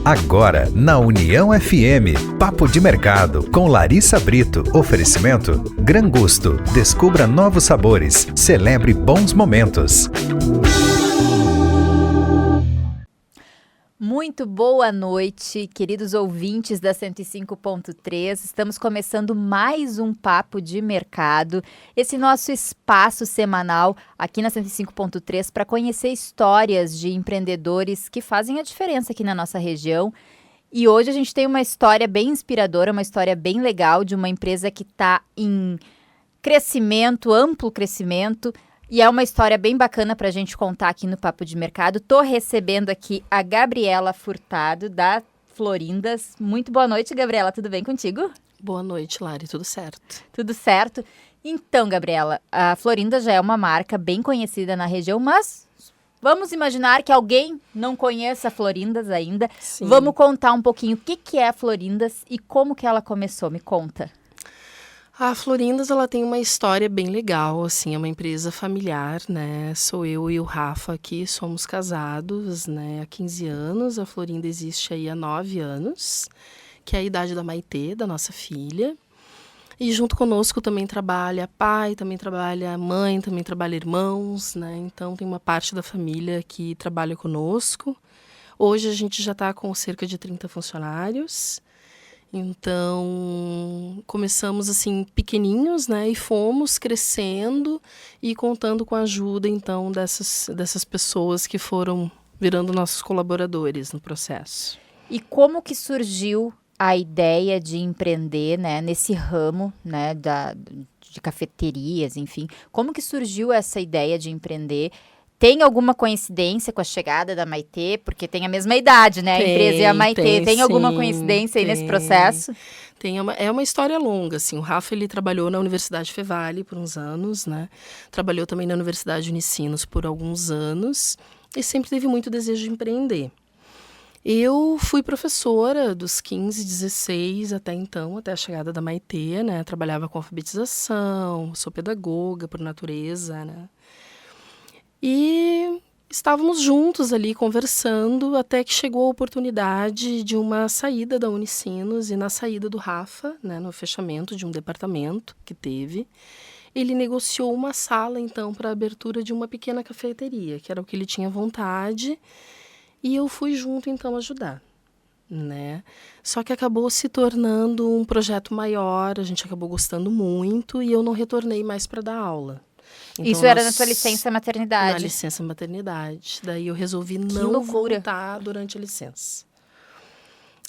Agora, na União FM, Papo de Mercado, com Larissa Brito. Oferecimento Gran Gusto. Descubra novos sabores. Celebre bons momentos. Muito boa noite, queridos ouvintes da 105.3. Estamos começando mais um Papo de Mercado, esse nosso espaço semanal aqui na 105.3 para conhecer histórias de empreendedores que fazem a diferença aqui na nossa região. E hoje a gente tem uma história bem inspiradora, uma história bem legal de uma empresa que está em crescimento, amplo crescimento. E é uma história bem bacana para a gente contar aqui no Papo de Mercado. Estou recebendo aqui a Gabriela Furtado, da Florindas. Muito boa noite, Gabriela. Tudo bem contigo? Boa noite, Lari. Tudo certo? Tudo certo. Então, Gabriela, a Florindas já é uma marca bem conhecida na região, mas vamos imaginar que alguém não conheça a Florindas ainda. Sim. Vamos contar um pouquinho o que é a Florindas e como que ela começou. Me conta. A Florindas, ela tem uma história bem legal, assim, é uma empresa familiar, né? Sou eu e o Rafa aqui, somos casados, né, há 15 anos. A Florinda existe aí há 9 anos, que é a idade da Maitê, da nossa filha. E junto conosco também trabalha pai, também trabalha mãe, também trabalha irmãos, né? Então tem uma parte da família que trabalha conosco. Hoje a gente já está com cerca de 30 funcionários. Então, começamos assim pequeninhos, né, e fomos crescendo e contando com a ajuda, então, dessas pessoas que foram virando nossos colaboradores no processo. E como que surgiu a ideia de empreender, né, nesse ramo, né, de cafeterias, enfim? Como que surgiu essa ideia de empreender? Tem alguma coincidência com a chegada da Maitê? Porque tem a mesma idade, né? A empresa e a Maitê. Tem alguma coincidência aí nesse processo? É uma história longa, assim. O Rafa, ele trabalhou na Universidade Fevale por uns anos, né? Trabalhou também na Universidade Unicinos por alguns anos e sempre teve muito desejo de empreender. Eu fui professora dos 15, 16 até então, até a chegada da Maitê, né? Trabalhava com alfabetização, sou pedagoga por natureza, né? E estávamos juntos ali conversando até que chegou a oportunidade de uma saída da Unicinos e na saída do Rafa, né, no fechamento de um departamento que teve, ele negociou uma sala então para a abertura de uma pequena cafeteria, que era o que ele tinha vontade, e eu fui junto então ajudar. Né? Só que acabou se tornando um projeto maior, a gente acabou gostando muito e eu não retornei mais para dar aula. Então, isso era na sua licença maternidade? Na licença maternidade. Daí eu resolvi não voltar durante a licença.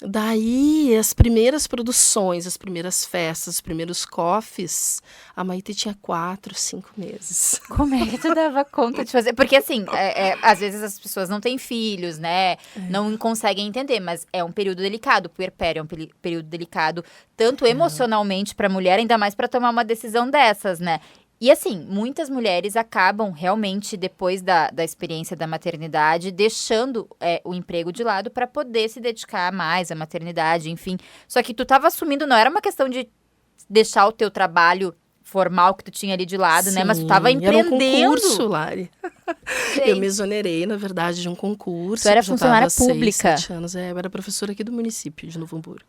Daí, as primeiras produções, as primeiras festas, os primeiros coffees, a Maitê tinha 4, 5 meses. Como é que tu dava conta de fazer? Porque, assim, às vezes as pessoas não têm filhos, né? Não conseguem entender, mas é um período delicado. O puerpério é um período delicado, tanto emocionalmente para a mulher, ainda mais para tomar uma decisão dessas, né? E assim, muitas mulheres acabam realmente, depois da experiência da maternidade, deixando o emprego de lado para poder se dedicar mais à maternidade, enfim. Só que tu estava assumindo, não era uma questão de deixar o teu trabalho formal que tu tinha ali de lado, né? Mas tu estava empreendendo. Era um concurso, Lari. Eu me exonerei, na verdade, de um concurso. Tu era funcionária pública? 6, 7 anos. Eu era professora aqui do município de Novo Hamburgo.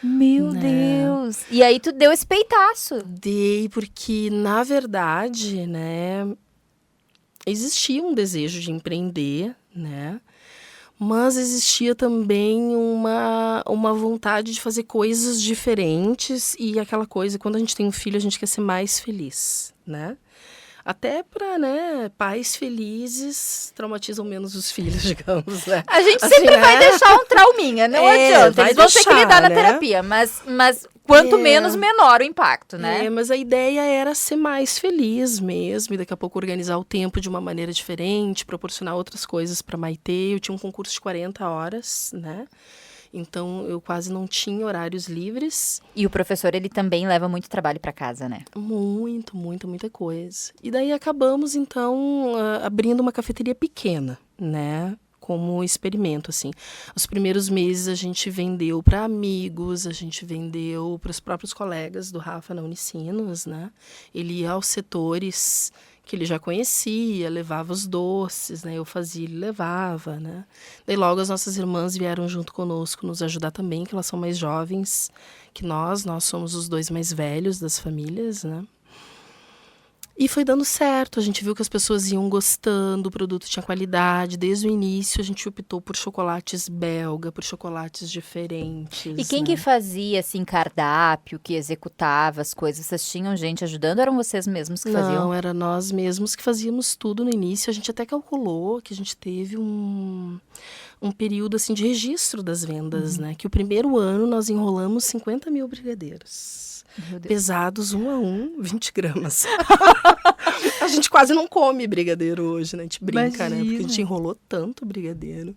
Meu Deus! E aí tu deu esse peitaço? Dei, porque, na verdade, né, existia um desejo de empreender, né, mas existia também uma vontade de fazer coisas diferentes e aquela coisa, quando a gente tem um filho, a gente quer ser mais feliz, né? Até para, né, pais felizes traumatizam menos os filhos, digamos, né? A gente sempre vai deixar um trauminha, não adianta. Eles vão ter que lidar na né? terapia, mas quanto menos, menor o impacto, né? Mas a ideia era ser mais feliz mesmo, e daqui a pouco organizar o tempo de uma maneira diferente, proporcionar outras coisas para Maitê. Eu tinha um concurso de 40 horas, né? Então, eu quase não tinha horários livres. E o professor, ele também leva muito trabalho para casa, né? Muita coisa. E daí acabamos, então, abrindo uma cafeteria pequena, né? Como experimento, assim. Os primeiros meses a gente vendeu para amigos, a gente vendeu para os próprios colegas do Rafa na Unicinos, né? Ele ia aos setores que ele já conhecia, levava os doces, né? Eu fazia, ele levava, né? Daí logo as nossas irmãs vieram junto conosco nos ajudar também, que elas são mais jovens que nós somos os 2 mais velhos das famílias, né? E foi dando certo, a gente viu que as pessoas iam gostando, o produto tinha qualidade. Desde o início a gente optou por chocolates belga, por chocolates diferentes. E quem né? que fazia, assim, cardápio, que executava as coisas? Vocês tinham gente ajudando ou eram vocês mesmos que faziam? Não, era nós mesmos que fazíamos tudo no início. A gente até calculou que a gente teve um período assim, de registro das vendas, né? Que o primeiro ano nós enrolamos 50 mil brigadeiros. Meu Deus. Pesados 1 a 1, 20 gramas. A gente quase não come brigadeiro hoje, né? A gente brinca, né? Porque a gente enrolou tanto brigadeiro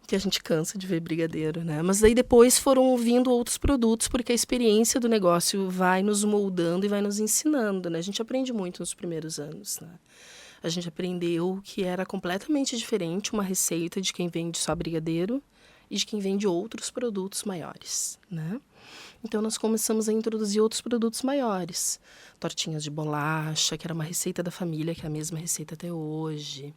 que a gente cansa de ver brigadeiro, né? Mas aí depois foram vindo outros produtos, porque a experiência do negócio vai nos moldando e vai nos ensinando, né? A gente aprende muito nos primeiros anos, né? A gente aprendeu que era completamente diferente uma receita de quem vende só brigadeiro e de quem vende outros produtos maiores, né? Então, nós começamos a introduzir outros produtos maiores. Tortinhas de bolacha, que era uma receita da família, que é a mesma receita até hoje.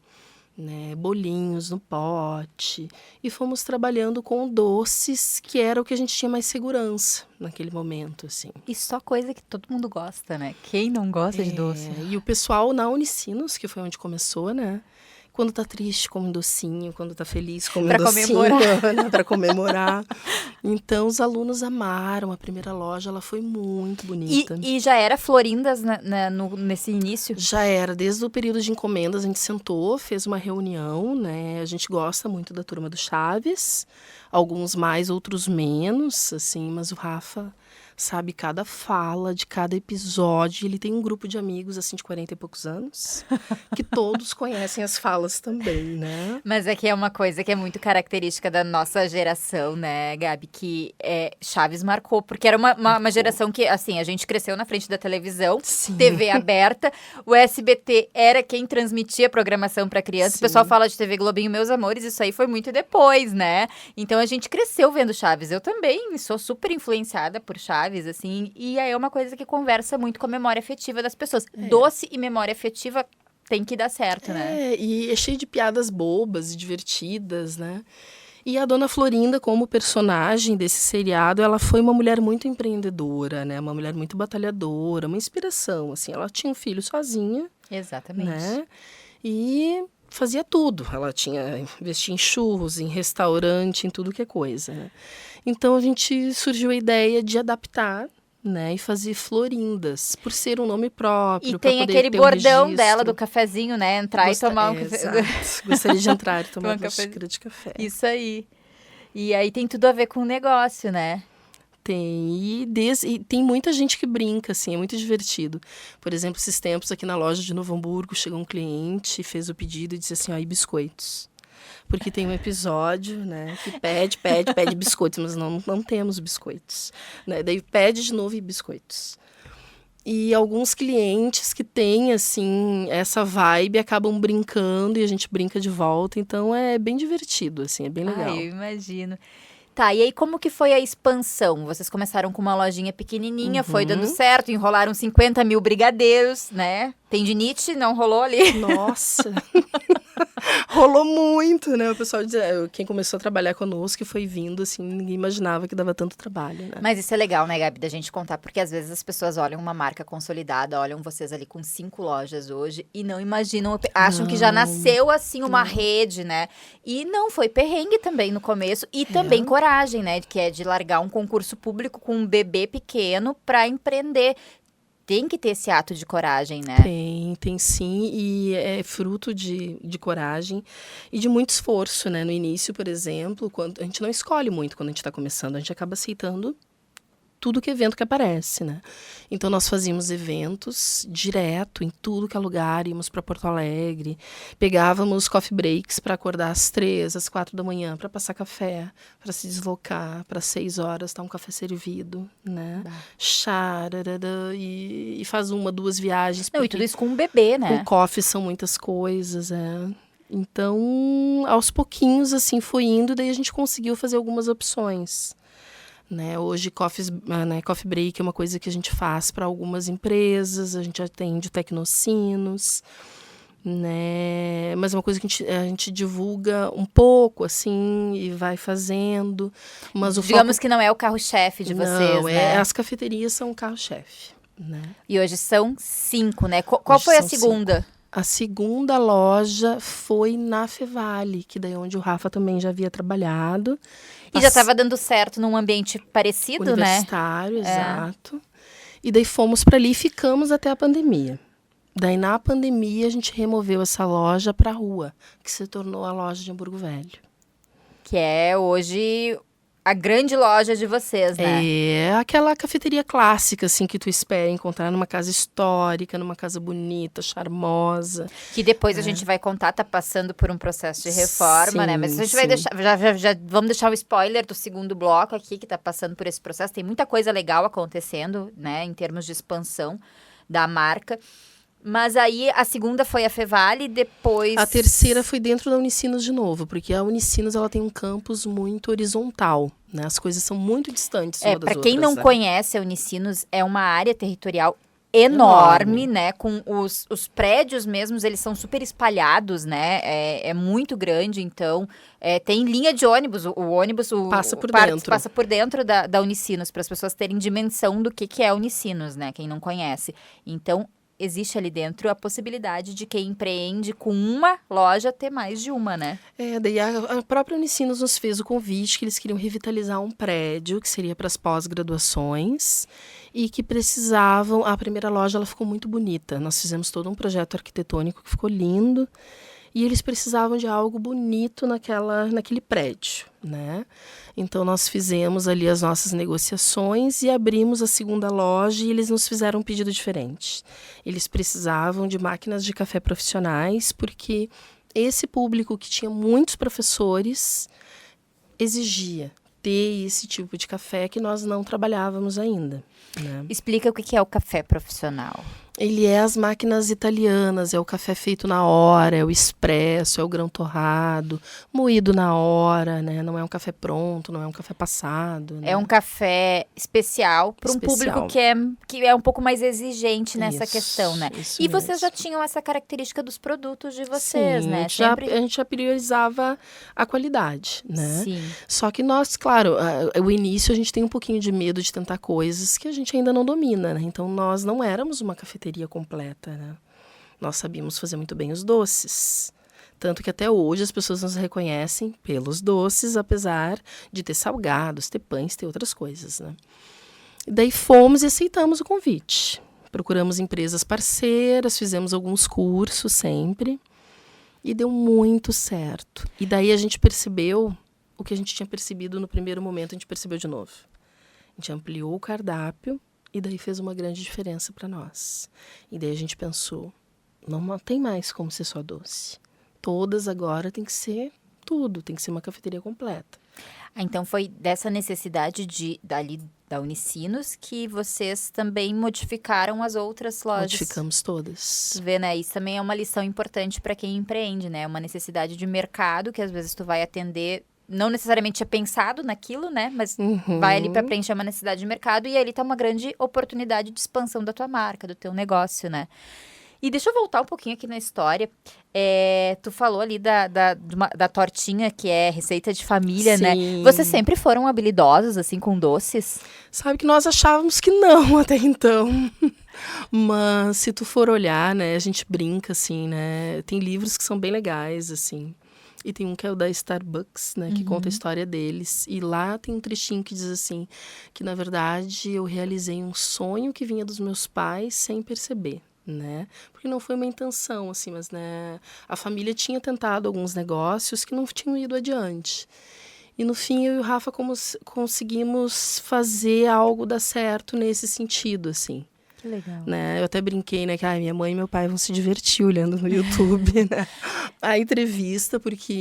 Né? Bolinhos no pote. E fomos trabalhando com doces, que era o que a gente tinha mais segurança naquele momento, assim. E só coisa que todo mundo gosta, né? Quem não gosta de doce? E o pessoal na Unicinos, que foi onde começou, né? Quando tá triste, come um docinho. Quando tá feliz, come um docinho. Né? Pra comemorar. Então, os alunos amaram. A primeira loja, ela foi muito bonita. E já era Florindas nesse início? Já era. Desde o período de encomendas, a gente sentou, fez uma reunião, né? A gente gosta muito da turma do Chaves. Alguns mais, outros menos, assim. Mas o Rafa sabe cada fala de cada episódio. Ele tem um grupo de amigos, assim, de 40 e poucos anos, que todos conhecem as falas também, né? Mas é que é uma coisa que é muito característica da nossa geração, né, Gabi? Que Chaves marcou, porque era uma geração que, assim, a gente cresceu na frente da televisão, Sim. TV aberta, o SBT era quem transmitia programação para criança. Sim. O pessoal fala de TV Globinho, meus amores, isso aí foi muito depois, né? Então a gente cresceu vendo Chaves. Eu também sou super influenciada por Chaves, assim, e aí é uma coisa que conversa muito com a memória afetiva das pessoas. Doce e memória afetiva tem que dar certo, né? E é cheio de piadas bobas e divertidas, né? E a Dona Florinda, como personagem desse seriado, ela foi uma mulher muito empreendedora, né? Uma mulher muito batalhadora, uma inspiração, assim. Ela tinha um filho sozinha. Exatamente. Né? E fazia tudo. Ela investia em churros, em restaurante, em tudo que é coisa, né? Então, surgiu a ideia de adaptar, né, e fazer Florindas, por ser um nome próprio. E tem aquele bordão dela do cafezinho, né? Entrar e tomar um café. Gostaria de entrar e tomar uma café. xícara de café. Isso aí. E aí tem tudo a ver com o negócio, né? Tem. E tem muita gente que brinca, assim, é muito divertido. Por exemplo, esses tempos aqui na loja de Novo Hamburgo, chegou um cliente, fez o pedido e disse assim, ó, e biscoitos? Porque tem um episódio, né, que pede biscoitos, mas não temos biscoitos. Né? Daí pede de novo e biscoitos. E alguns clientes que têm, assim, essa vibe acabam brincando e a gente brinca de volta. Então, é bem divertido, assim, é bem legal. Eu imagino. Tá, e aí como que foi a expansão? Vocês começaram com uma lojinha pequenininha, foi dando certo, enrolaram 50 mil brigadeiros, né? Tendinite, não rolou ali? Nossa! Rolou muito, né? O pessoal dizia, quem começou a trabalhar conosco e foi vindo, assim, ninguém imaginava que dava tanto trabalho, né? Mas isso é legal, né, Gabi, da gente contar, porque às vezes as pessoas olham uma marca consolidada, olham vocês ali com 5 lojas hoje e não imaginam, acham que já nasceu, assim, uma rede, né? E não, foi perrengue também no começo e também coragem, né? Que é de largar um concurso público com um bebê pequeno para empreender. Tem que ter esse ato de coragem, né? Tem sim, e é fruto de coragem e de muito esforço, né? No início, por exemplo, a gente não escolhe muito quando a gente está começando, a gente acaba aceitando tudo que evento que aparece, né? Então, nós fazíamos eventos direto em tudo que é lugar, íamos para Porto Alegre, pegávamos coffee breaks para acordar às 3, às 4 da manhã, para passar café, para se deslocar, para 6 horas estar um café servido, né? Chá, e faz 1, 2 viagens. Não, e tudo isso com um bebê, né? Com coffee são muitas coisas, Então, aos pouquinhos, assim, foi indo, daí a gente conseguiu fazer algumas opções. né? Hoje, coffee break é uma coisa que a gente faz para algumas empresas, a gente atende Tecnocinos, né? Mas é uma coisa que a gente divulga um pouco, assim, e vai fazendo. Mas Digamos que não é o carro-chefe de vocês, né? As cafeterias são o carro-chefe, né? E hoje são 5, né? Qual foi a segunda? 5. A segunda loja foi na Fevale, que daí onde o Rafa também já havia trabalhado. E já estava dando certo num ambiente parecido, né? Universitário, exato. E daí fomos para ali e ficamos até a pandemia. Daí, na pandemia, a gente removeu essa loja para a rua, que se tornou a loja de Hamburgo Velho. Que é hoje a grande loja de vocês, né? É aquela cafeteria clássica, assim, que tu espera encontrar numa casa histórica, numa casa bonita, charmosa. Que depois a gente vai contar, tá passando por um processo de reforma, né? Mas a gente vai deixar, já vamos deixar o spoiler do segundo bloco aqui, que tá passando por esse processo. Tem muita coisa legal acontecendo, né, em termos de expansão da marca. Mas aí a segunda foi a Fevale e depois... A terceira foi dentro da Unicinos de novo, porque a Unicinos ela tem um campus muito horizontal, né? As coisas são muito distantes uma das outras. Para quem não conhece a Unicinos, é uma área territorial enorme, né? Com os prédios mesmos, eles são super espalhados, né? É muito grande, então tem linha de ônibus. O ônibus passa por dentro da Unicinos, para as pessoas terem dimensão do que é a Unicinos, né? Quem não conhece. Então, existe ali dentro a possibilidade de quem empreende com uma loja ter mais de uma, né? Daí a própria Unicinos nos fez o convite que eles queriam revitalizar um prédio que seria para as pós-graduações e que precisavam... A primeira loja ela ficou muito bonita. Nós fizemos todo um projeto arquitetônico que ficou lindo e eles precisavam de algo bonito naquele prédio, né? Então, nós fizemos ali as nossas negociações e abrimos a segunda loja e eles nos fizeram um pedido diferente. Eles precisavam de máquinas de café profissionais, porque esse público que tinha muitos professores exigia ter esse tipo de café que nós não trabalhávamos ainda, né? Explica o que é o café profissional. Ele é as máquinas italianas, é o café feito na hora, é o expresso, é o grão torrado, moído na hora, né? Não é um café pronto, não é um café passado, né? É um café especial para um público que é um pouco mais exigente nessa questão, né? E vocês já tinham essa característica dos produtos de vocês, sim, né? A gente já priorizava a qualidade, né? Sim. Só que nós, claro, o início a gente tem um pouquinho de medo de tentar coisas que a gente ainda não domina, né? Então, nós não éramos uma cafeteria completa, né? Nós sabíamos fazer muito bem os doces. Tanto que até hoje as pessoas nos reconhecem pelos doces, apesar de ter salgados, ter pães, ter outras coisas, né? E daí fomos e aceitamos o convite. Procuramos empresas parceiras, fizemos alguns cursos sempre e deu muito certo. E daí a gente percebeu o que a gente tinha percebido no primeiro momento, a gente percebeu de novo. A gente ampliou o cardápio e daí fez uma grande diferença para nós. E daí a gente pensou, não tem mais como ser só doce. Todas agora tem que ser tudo, tem que ser uma cafeteria completa. Então foi dessa necessidade da Unicinos que vocês também modificaram as outras lojas. Modificamos todas. Tu vê, né? Isso também é uma lição importante para quem empreende, né? Uma necessidade de mercado que às vezes tu vai atender... Não necessariamente é pensado naquilo, né? Mas vai ali para preencher uma necessidade de mercado e ali tá uma grande oportunidade de expansão da tua marca, do teu negócio, né? E deixa eu voltar um pouquinho aqui na história. Tu falou ali da tortinha, que é receita de família, sim, né? Vocês sempre foram habilidosos, assim, com doces? Sabe que nós achávamos que não até então. Mas se tu for olhar, né? A gente brinca, assim, né? Tem livros que são bem legais, assim. E tem um que é o da Starbucks, né? Que conta a história deles. E lá tem um trechinho que diz assim, que na verdade eu realizei um sonho que vinha dos meus pais sem perceber, né? Porque não foi uma intenção, assim, mas, né? A família tinha tentado alguns negócios que não tinham ido adiante. E no fim eu e o Rafa conseguimos fazer algo dar certo nesse sentido, assim. Que legal. Né? Eu até brinquei, né, que minha mãe e meu pai vão se divertir olhando no YouTube, né, a entrevista, porque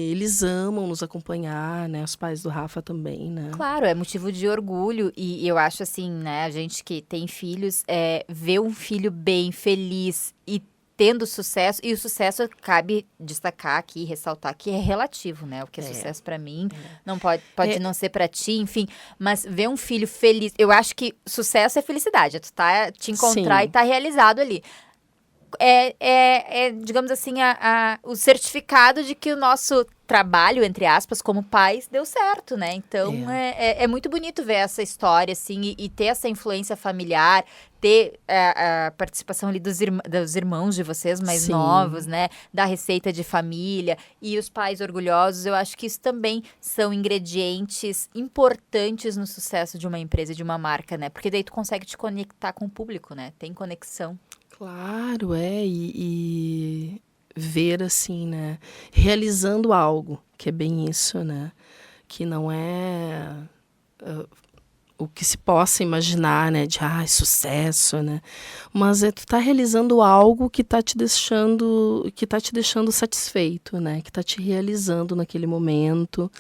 eles amam nos acompanhar, né, os pais do Rafa também, né. Claro, é motivo de orgulho e eu acho assim, né, a gente que tem filhos, ver um filho bem, feliz e tendo sucesso, e o sucesso, cabe destacar aqui, ressaltar que é relativo, né? O que é sucesso para mim não pode não ser para ti, enfim, mas ver um filho feliz, eu acho que sucesso é felicidade, é tu te encontrar Sim. e tá realizado ali. Digamos assim, o certificado de que o nosso trabalho, entre aspas, como pais, deu certo, né? Então, é muito bonito ver essa história, assim, e ter essa influência familiar, ter a participação ali dos irmãos de vocês mais novos, né? Da receita de família e os pais orgulhosos. Eu acho que isso também são ingredientes importantes no sucesso de uma empresa, de uma marca, né? Porque daí tu consegue te conectar com o público, né? Tem conexão. Claro, e ver assim, né, realizando algo, que é bem isso, né, que não é o que se possa imaginar, né, de sucesso, né, mas tu tá realizando algo que tá te deixando satisfeito, né, que tá te realizando naquele momento,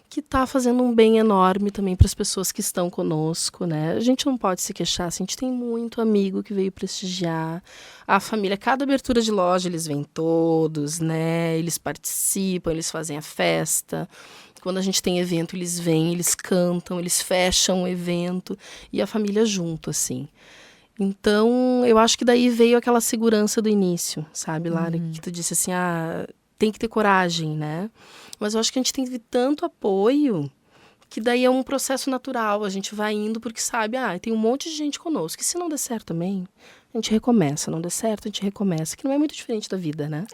que está fazendo um bem enorme também para as pessoas que estão conosco, né? A gente não pode se queixar, assim, a gente tem muito amigo que veio prestigiar, a família, cada abertura de loja eles vêm todos, né? Eles participam, eles fazem a festa. Quando a gente tem evento, eles vêm, eles cantam, eles fecham o evento e a família junto, assim. Então, eu acho que daí veio aquela segurança do início, sabe, Lara? Que tu disse assim, tem que ter coragem, né? Mas eu acho que a gente tem tanto apoio que daí é um processo natural. A gente vai indo porque sabe, tem um monte de gente conosco. E se não der certo também, a gente recomeça. Não der certo, a gente recomeça. Que não é muito diferente da vida, né?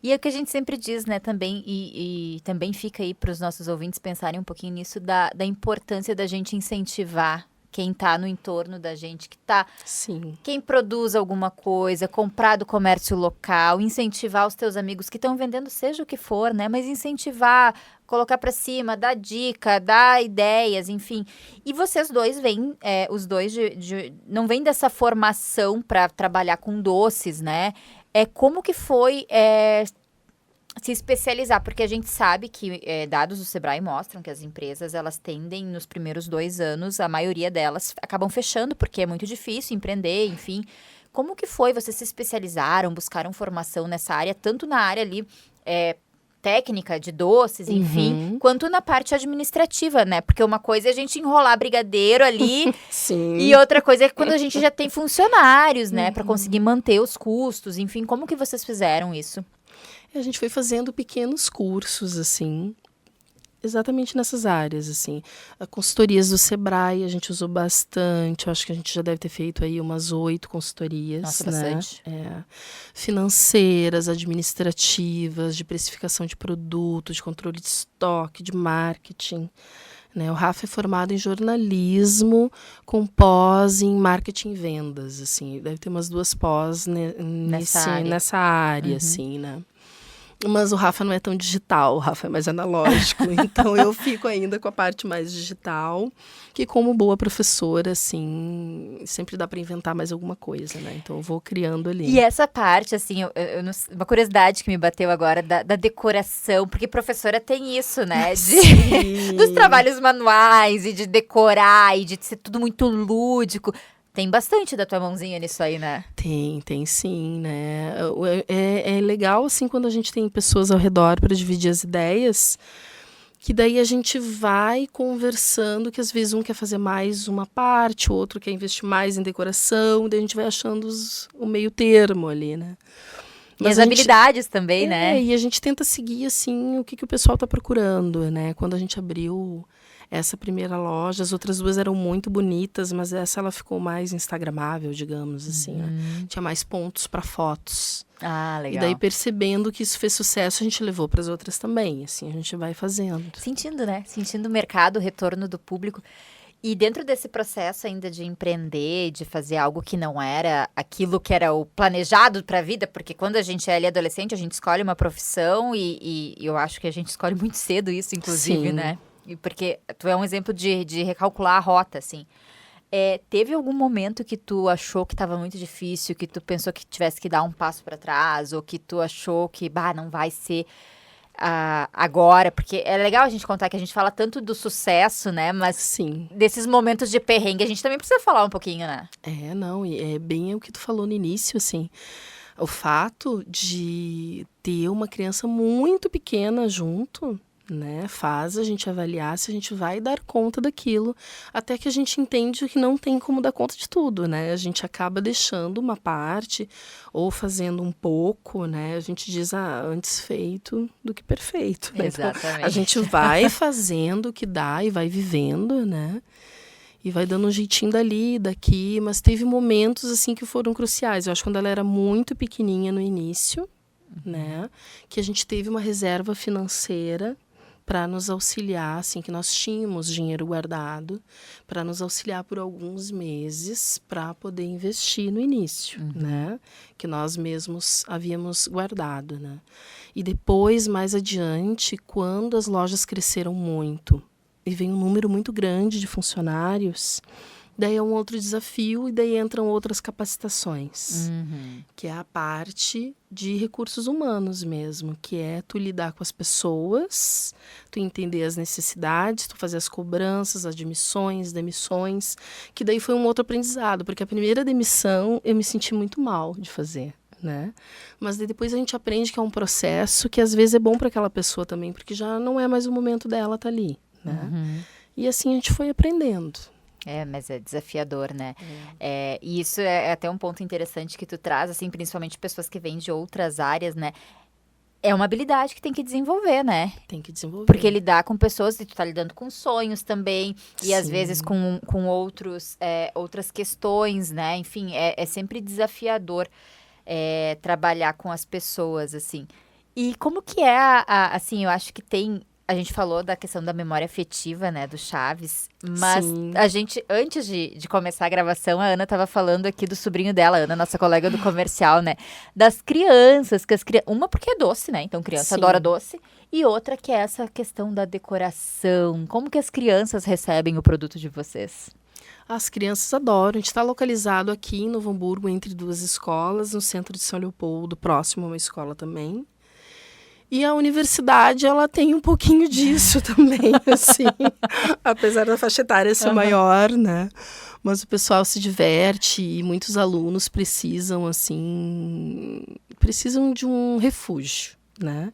E é o que a gente sempre diz, né, também, e também fica aí para os nossos ouvintes pensarem um pouquinho nisso, da importância da gente incentivar quem está no entorno da gente, que tá... Sim. Quem produz alguma coisa, comprar do comércio local, incentivar os teus amigos que estão vendendo, seja o que for, né? Mas incentivar, colocar para cima, dar dica, dar ideias, enfim. E vocês dois vêm, os dois não vêm dessa formação para trabalhar com doces, né? Como que foi... se especializar, porque a gente sabe que dados do Sebrae mostram que as empresas, elas tendem, nos primeiros 2 anos, a maioria delas acabam fechando, porque é muito difícil empreender, enfim. Como que foi? Vocês se especializaram, buscaram formação nessa área, tanto na área ali técnica, de doces, enfim, quanto na parte administrativa, né? Porque uma coisa é a gente enrolar brigadeiro ali, Sim. E outra coisa é quando a gente já tem funcionários, né? Para conseguir manter os custos, enfim. Como que vocês fizeram isso? A gente foi fazendo pequenos cursos, assim, exatamente nessas áreas, assim. Consultorias do Sebrae, a gente usou bastante. Eu acho que a gente já deve ter feito aí umas 8 consultorias. Nossa, né? bastante. Financeiras, administrativas, de precificação de produtos, de controle de estoque, de marketing. Né? O Rafa é formado em jornalismo, com pós em marketing e vendas, assim. Deve ter umas 2 pós nessa área, assim, né? Mas o Rafa não é tão digital, o Rafa é mais analógico, então eu fico ainda com a parte mais digital, que como boa professora, assim, sempre dá para inventar mais alguma coisa, né? Então eu vou criando ali. E essa parte, assim, uma curiosidade que me bateu agora da decoração, porque professora tem isso, né? Dos trabalhos manuais e de decorar e de ser tudo muito lúdico. Tem bastante da tua mãozinha nisso aí, né? Tem sim, né? É legal, assim, quando a gente tem pessoas ao redor para dividir as ideias, que daí a gente vai conversando, que às vezes um quer fazer mais uma parte, o outro quer investir mais em decoração, daí a gente vai achando o meio termo ali, né? E as habilidades também, né? E a gente tenta seguir, assim, o que o pessoal está procurando, né? Quando a gente abriu essa primeira loja, as outras 2 eram muito bonitas, mas essa ela ficou mais instagramável, digamos assim, né? Tinha mais pontos para fotos. Legal. E daí, percebendo que isso fez sucesso, a gente levou para as outras também, assim, a gente vai fazendo. Sentindo, né? Sentindo o mercado, o retorno do público. E dentro desse processo ainda de empreender, de fazer algo que não era aquilo que era o planejado para a vida, porque quando a gente é ali adolescente, a gente escolhe uma profissão e eu acho que a gente escolhe muito cedo isso, inclusive, Sim. né? Porque tu é um exemplo de recalcular a rota, assim. Teve algum momento que tu achou que estava muito difícil, que tu pensou que tivesse que dar um passo para trás, ou que tu achou que, não vai ser agora? Porque é legal a gente contar que a gente fala tanto do sucesso, né? Mas Sim. desses momentos de perrengue, a gente também precisa falar um pouquinho, né? Não, e é bem o que tu falou no início, assim. O fato de ter uma criança muito pequena junto, né, faz a gente avaliar se a gente vai dar conta daquilo, até que a gente entende que não tem como dar conta de tudo, né? A gente acaba deixando uma parte ou fazendo um pouco, né? A gente diz, antes feito do que perfeito, né? Exatamente. Então, a gente vai fazendo o que dá e vai vivendo, né? E vai dando um jeitinho dali, daqui, mas teve momentos assim que foram cruciais. Eu acho que quando ela era muito pequenininha no início, né, que a gente teve uma reserva financeira para nos auxiliar, assim, que nós tínhamos dinheiro guardado para nos auxiliar por alguns meses para poder investir no início, né, que nós mesmos havíamos guardado, né. E depois, mais adiante, quando as lojas cresceram muito e vem um número muito grande de funcionários, daí é um outro desafio e daí entram outras capacitações, que é a parte de recursos humanos mesmo, que é tu lidar com as pessoas, tu entender as necessidades, tu fazer as cobranças, admissões, demissões, que daí foi um outro aprendizado, porque a primeira demissão eu me senti muito mal de fazer, né? Mas daí depois a gente aprende que é um processo que às vezes é bom para aquela pessoa também, porque já não é mais o momento dela estar ali, né? E assim a gente foi aprendendo. Mas é desafiador, né? E isso é até um ponto interessante que tu traz, assim, principalmente pessoas que vêm de outras áreas, né? É uma habilidade que tem que desenvolver, né? Tem que desenvolver. Porque lidar com pessoas, e tu tá lidando com sonhos também, e às Sim. vezes com outras questões, né? Enfim, é sempre desafiador trabalhar com as pessoas, assim. E como que é, assim, eu acho que tem... A gente falou da questão da memória afetiva, né, do Chaves, mas Sim. a gente, antes de começar a gravação, a Ana estava falando aqui do sobrinho dela, a Ana, nossa colega do comercial, né, das crianças, uma porque é doce, né, então criança Sim. adora doce, e outra que é essa questão da decoração, como que as crianças recebem o produto de vocês? As crianças adoram. A gente está localizado aqui em Novo Hamburgo, entre duas escolas, no centro de São Leopoldo, próximo a uma escola também. E a universidade, ela tem um pouquinho disso também, assim, apesar da faixa etária ser maior, né? Mas o pessoal se diverte e muitos alunos precisam, assim, de um refúgio, né?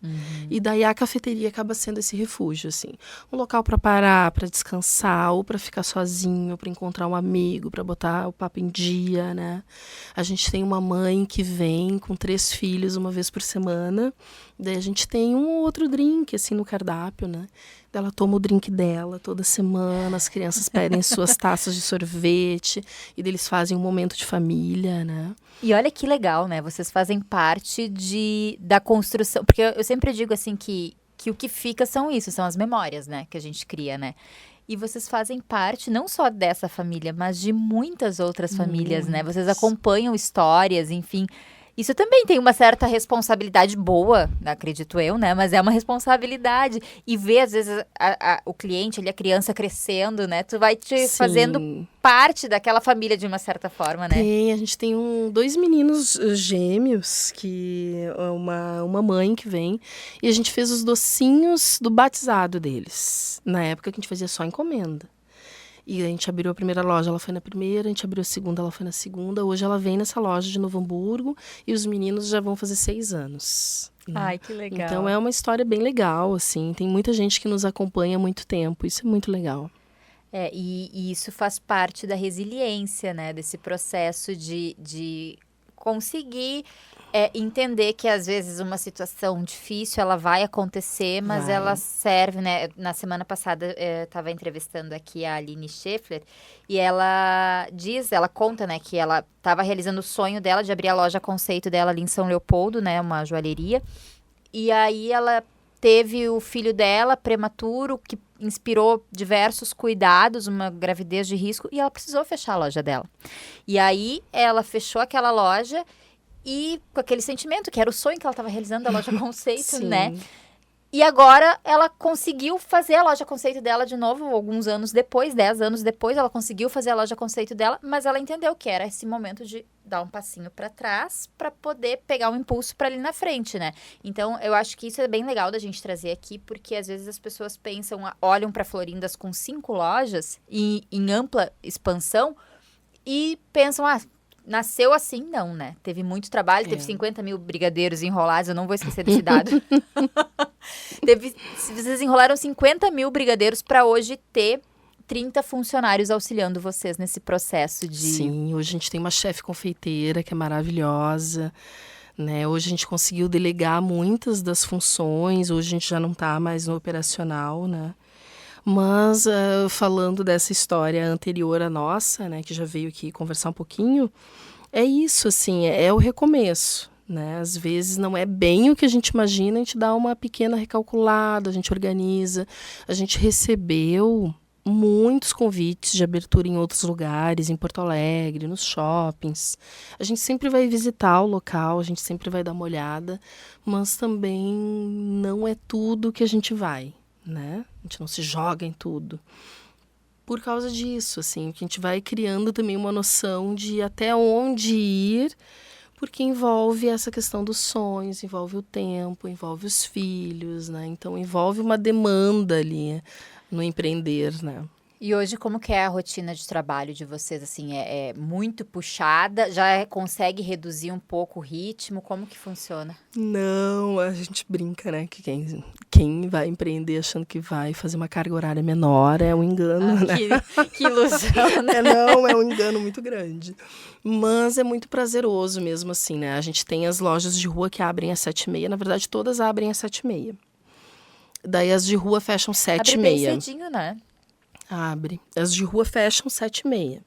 E daí a cafeteria acaba sendo esse refúgio, assim. Um local para parar, para descansar, ou para ficar sozinho, para encontrar um amigo, para botar o papo em dia, né? A gente tem uma mãe que vem com 3 filhos uma vez por semana. Daí a gente tem um ou outro drink, assim, no cardápio, né? Ela toma o drink dela toda semana, as crianças pedem suas taças de sorvete, e daí eles fazem um momento de família, né? E olha que legal, né? Vocês fazem parte da construção, porque eu sempre digo, assim, que o que fica são as memórias, né? Que a gente cria, né? E vocês fazem parte não só dessa família, mas de muitas outras famílias, né? Vocês acompanham histórias, enfim... Isso também tem uma certa responsabilidade boa, acredito eu, né? Mas é uma responsabilidade. E ver, às vezes, o cliente ali, a criança crescendo, né? Tu vai te fazendo parte daquela família de uma certa forma, né? A gente tem 2 meninos gêmeos, que é uma mãe que vem. E a gente fez os docinhos do batizado deles. Na época que a gente fazia só encomenda. E a gente abriu a primeira loja, ela foi na primeira, a gente abriu a segunda, ela foi na segunda. Hoje ela vem nessa loja de Novo Hamburgo e os meninos já vão fazer 6 anos. Né? Ai, que legal. Então é uma história bem legal, assim. Tem muita gente que nos acompanha há muito tempo, isso é muito legal. E isso faz parte da resiliência, né? Desse processo de conseguir entender que às vezes uma situação difícil ela vai acontecer, mas ela serve, né? Na semana passada estava entrevistando aqui a Aline Scheffler e ela conta, né, que ela estava realizando o sonho dela de abrir a loja conceito dela ali em São Leopoldo, né, uma joalheria, e aí ela teve o filho dela prematuro, que inspirou diversos cuidados, uma gravidez de risco, e ela precisou fechar a loja dela. E aí ela fechou aquela loja e com aquele sentimento, que era o sonho que ela estava realizando, a loja conceito, né? E agora ela conseguiu fazer a loja conceito dela de novo, alguns anos depois, 10 anos depois, ela conseguiu fazer a loja conceito dela, mas ela entendeu que era esse momento de dar um passinho para trás para poder pegar um impulso para ali na frente, né? Então, eu acho que isso é bem legal da gente trazer aqui, porque às vezes as pessoas olham para Florindas com 5 lojas e em ampla expansão e pensam, nasceu assim, não, né? Teve muito trabalho, teve 50 mil brigadeiros enrolados, eu não vou esquecer desse dado. Vocês enrolaram 50 mil brigadeiros para hoje ter 30 funcionários auxiliando vocês nesse processo de... Sim, hoje a gente tem uma chefe confeiteira que é maravilhosa, né? Hoje a gente conseguiu delegar muitas das funções, hoje a gente já não está mais no operacional, né? Mas falando dessa história anterior à nossa, né, que já veio aqui conversar um pouquinho, é isso, assim, é o recomeço, né? Às vezes não é bem o que a gente imagina, a gente dá uma pequena recalculada, a gente organiza. A gente recebeu muitos convites de abertura em outros lugares, em Porto Alegre, nos shoppings. A gente sempre vai visitar o local, a gente sempre vai dar uma olhada, mas também não é tudo que a gente vai, né? A gente não se joga em tudo. Por causa disso, assim, que a gente vai criando também uma noção de até onde ir, porque envolve essa questão dos sonhos, envolve o tempo, envolve os filhos, né? Então envolve uma demanda ali no empreender, né? E hoje, como que é a rotina de trabalho de vocês? Assim, é muito puxada? Já consegue reduzir um pouco o ritmo? Como que funciona? Não, a gente brinca, né? Que quem vai empreender achando que vai fazer uma carga horária menor é um engano, né? Que ilusão, né? É um engano muito grande. Mas é muito prazeroso mesmo assim, né? A gente tem as lojas de rua que abrem às 7h30. Na verdade, todas abrem às 7h30. Daí as de rua fecham 7h30. Abre bem cedinho, né? Abre. As de rua fecham 7h30,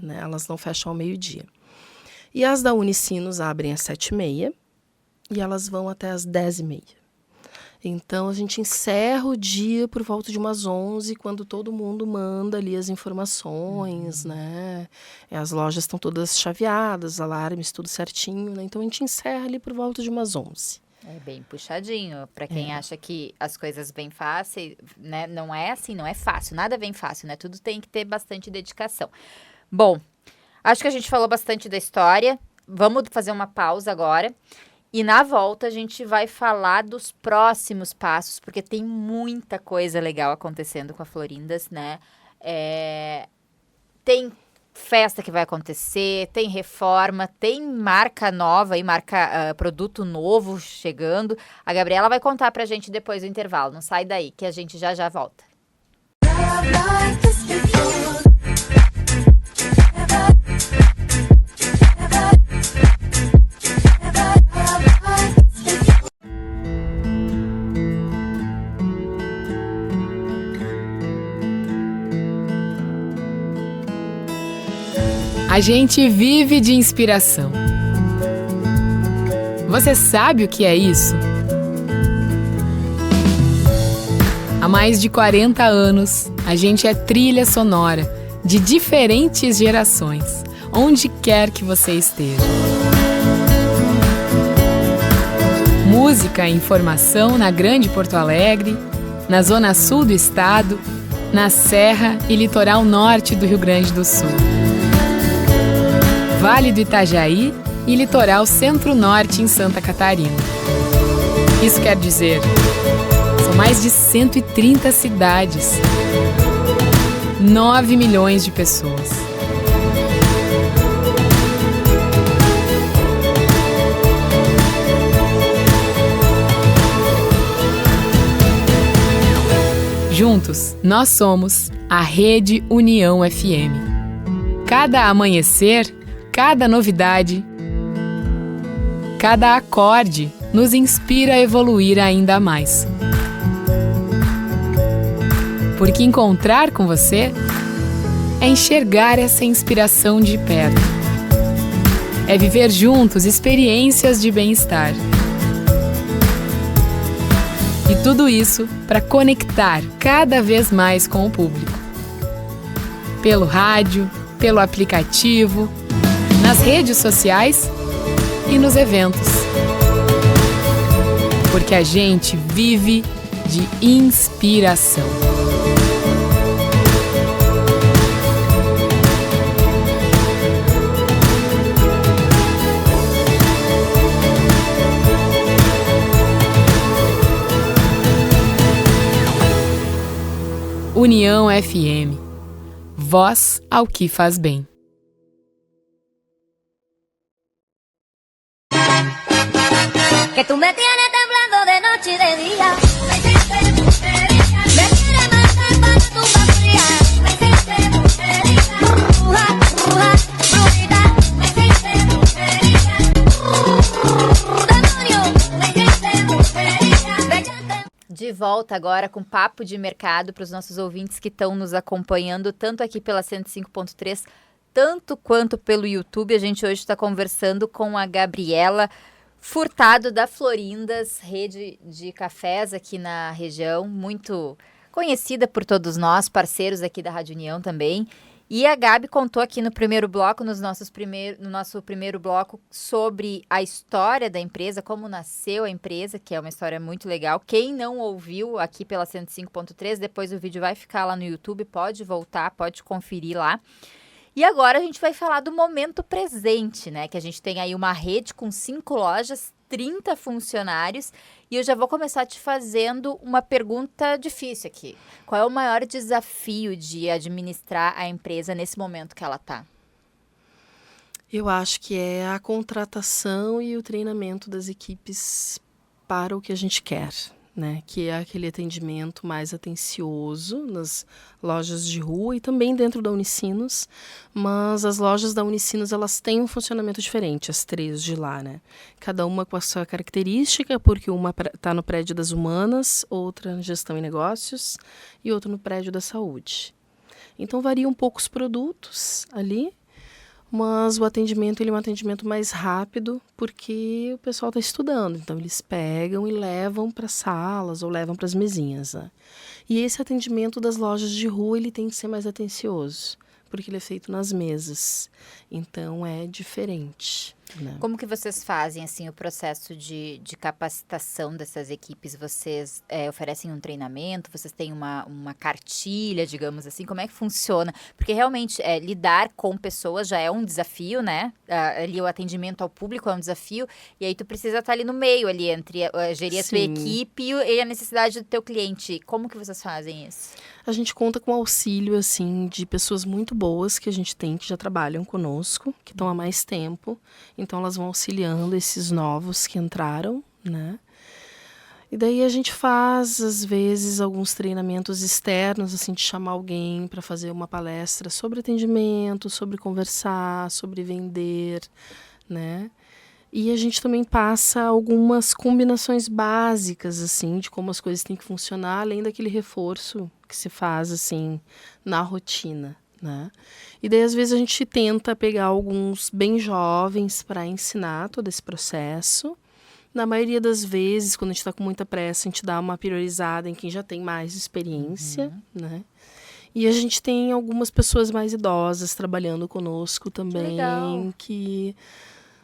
né? Elas não fecham ao meio-dia. E as da Unicinos abrem às 7h30 e elas vão até às 10h30. Então, a gente encerra o dia por volta de umas 11h, quando todo mundo manda ali as informações, né? As lojas estão todas chaveadas, alarmes, tudo certinho, né? Então, a gente encerra ali por volta de umas 11h. É bem puxadinho, para quem acha que as coisas vêm fáceis, né? Não é assim, não é fácil, nada vem fácil, né? Tudo tem que ter bastante dedicação. Bom, acho que a gente falou bastante da história, vamos fazer uma pausa agora e na volta a gente vai falar dos próximos passos, porque tem muita coisa legal acontecendo com a Florindas, né? Tem festa que vai acontecer, tem reforma, tem marca nova e produto novo chegando. A Gabriela vai contar pra gente depois do intervalo. Não sai daí, que a gente já volta. A gente vive de inspiração. Você sabe o que é isso? Há mais de 40 anos, a gente é trilha sonora de diferentes gerações, onde quer que você esteja. Música e informação na Grande Porto Alegre, na Zona Sul do estado, na Serra e Litoral Norte do Rio Grande do Sul. Vale do Itajaí e Litoral Centro-Norte em Santa Catarina. Isso quer dizer, são mais de 130 cidades, 9 milhões de pessoas. Juntos, nós somos a Rede União FM. Cada amanhecer, cada novidade, cada acorde nos inspira a evoluir ainda mais. Porque encontrar com você é enxergar essa inspiração de perto. É viver juntos experiências de bem-estar. E tudo isso para conectar cada vez mais com o público. Pelo rádio, pelo aplicativo, nas redes sociais e nos eventos. Porque a gente vive de inspiração. União FM. Voz ao que faz bem. Que tú me tienes temblando de noche y de día. Me hiciste brujería. Me quieres matar para tu familia. Me hiciste brujería. Bruja, bruja, brujita. Me hiciste brujería. Demonio. Me hiciste brujería. De volta agora com Papo de Mercado para os nossos ouvintes que estão nos acompanhando, tanto aqui pela 105.3, tanto quanto pelo YouTube. A gente hoje está conversando com a Gabriela Furtado da Florindas, rede de cafés aqui na região, muito conhecida por todos nós, parceiros aqui da Rádio União também. E a Gabi contou aqui no primeiro bloco, no nosso primeiro bloco, sobre a história da empresa, como nasceu a empresa, que é uma história muito legal. Quem não ouviu aqui pela 105.3, depois o vídeo vai ficar lá no YouTube, pode voltar, pode conferir lá. E agora a gente vai falar do momento presente, né? Que a gente tem aí uma rede com 5 lojas, 30 funcionários. E eu já vou começar te fazendo uma pergunta difícil aqui. Qual é o maior desafio de administrar a empresa nesse momento que ela está? Eu acho que é a contratação e o treinamento das equipes para o que a gente quer, né? Que é aquele atendimento mais atencioso nas lojas de rua e também dentro da Unicinos, mas as lojas da Unicinos, elas têm um funcionamento diferente, as 3 de lá, né? Cada uma com a sua característica, porque uma está no prédio das humanas, outra na gestão e negócios e outra no prédio da saúde. Então varia um pouco os produtos ali, mas o atendimento ele é um atendimento mais rápido porque o pessoal está estudando. Então, eles pegam e levam para salas ou levam para as mesinhas, né? E esse atendimento das lojas de rua ele tem que ser mais atencioso, porque ele é feito nas mesas. Então, é diferente, né? Como que vocês fazem, assim, o processo de capacitação dessas equipes? Vocês oferecem um treinamento? Vocês têm uma cartilha, digamos assim? Como é que funciona? Porque realmente lidar com pessoas já é um desafio, né? Ali o atendimento ao público é um desafio. E aí tu precisa estar ali no meio, ali entre gerir a tua equipe e a necessidade do teu cliente. Como que vocês fazem isso? A gente conta com auxílio, assim, de pessoas muito boas que a gente tem, que já trabalham conosco, que estão há mais tempo. Então, elas vão auxiliando esses novos que entraram, né? E daí a gente faz, às vezes, alguns treinamentos externos, assim, de chamar alguém para fazer uma palestra sobre atendimento, sobre conversar, sobre vender, né? E a gente também passa algumas combinações básicas, assim, de como as coisas têm que funcionar, além daquele reforço que se faz, assim, na rotina, né? E daí, às vezes, a gente tenta pegar alguns bem jovens para ensinar todo esse processo. Na maioria das vezes, quando a gente está com muita pressa, a gente dá uma priorizada em quem já tem mais experiência, né? E a gente tem algumas pessoas mais idosas trabalhando conosco também, que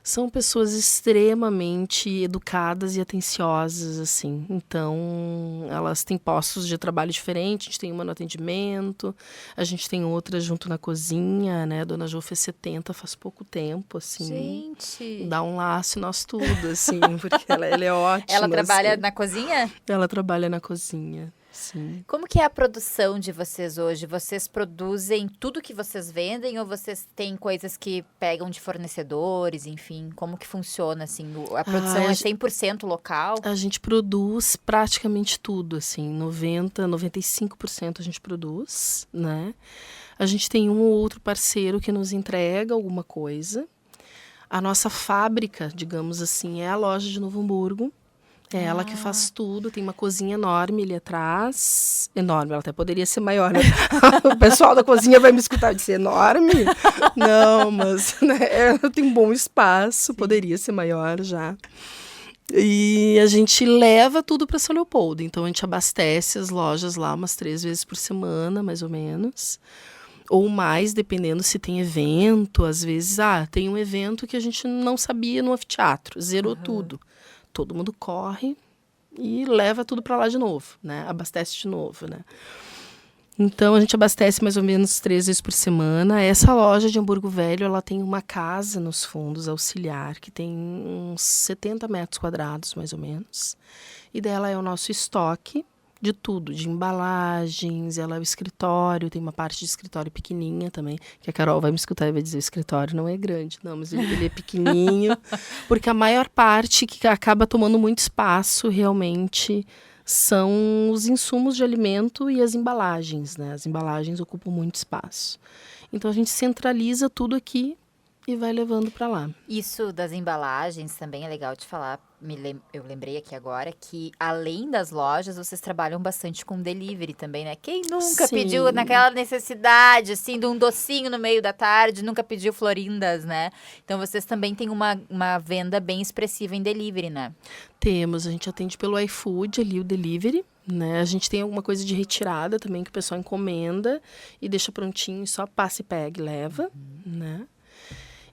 são pessoas extremamente educadas e atenciosas, assim. Então, elas têm postos de trabalho diferentes. A gente tem uma no atendimento, a gente tem outra junto na cozinha, né? A dona Jo fez 70 faz pouco tempo, assim. Gente! Dá um laço em nós tudo, assim, porque ela é ótima. Ela trabalha assim. na cozinha? Ela trabalha na cozinha. Sim. Como que é a produção de vocês hoje? Vocês produzem tudo que vocês vendem ou vocês têm coisas que pegam de fornecedores, enfim? Como que funciona, assim? A produção é 100% local? A gente produz praticamente tudo, assim, 95% a gente produz, né? A gente tem um ou outro parceiro que nos entrega alguma coisa. A nossa fábrica, digamos assim, é a loja de Novo Hamburgo. É ela que faz tudo, tem uma cozinha enorme ali atrás. Enorme, ela até poderia ser maior, né? O pessoal da cozinha vai me escutar e dizer enorme. Não, mas né, ela tem um bom espaço, sim, poderia ser maior já. E a gente leva tudo para São Leopoldo, então a gente abastece as lojas lá umas 3 vezes por semana, mais ou menos. Ou mais, dependendo se tem evento. Às vezes, tem um evento que a gente não sabia no anfiteatro, zerou tudo. Todo mundo corre e leva tudo para lá de novo, né? Abastece de novo, né? Então, a gente abastece mais ou menos 3 vezes por semana. Essa loja de Hamburgo Velho, ela tem uma casa nos fundos auxiliar, que tem uns 70 metros quadrados, mais ou menos. E dela é o nosso estoque, de tudo, de embalagens, ela é o escritório, tem uma parte de escritório pequenininha também, que a Carol vai me escutar e vai dizer, o escritório não é grande, não, mas ele é pequenininho, porque a maior parte que acaba tomando muito espaço realmente são os insumos de alimento e as embalagens, né? As embalagens ocupam muito espaço. Então a gente centraliza tudo aqui e vai levando para lá. Isso das embalagens também é legal de falar. Eu lembrei aqui agora que, além das lojas, vocês trabalham bastante com delivery também, né? Quem nunca Sim. pediu naquela necessidade, assim, de um docinho no meio da tarde, nunca pediu florindas, né? Então, vocês também têm uma venda bem expressiva em delivery, né? Temos, a gente atende pelo iFood ali, o delivery, né? A gente tem alguma coisa de retirada também que o pessoal encomenda e deixa prontinho, só passa e pega e leva, né?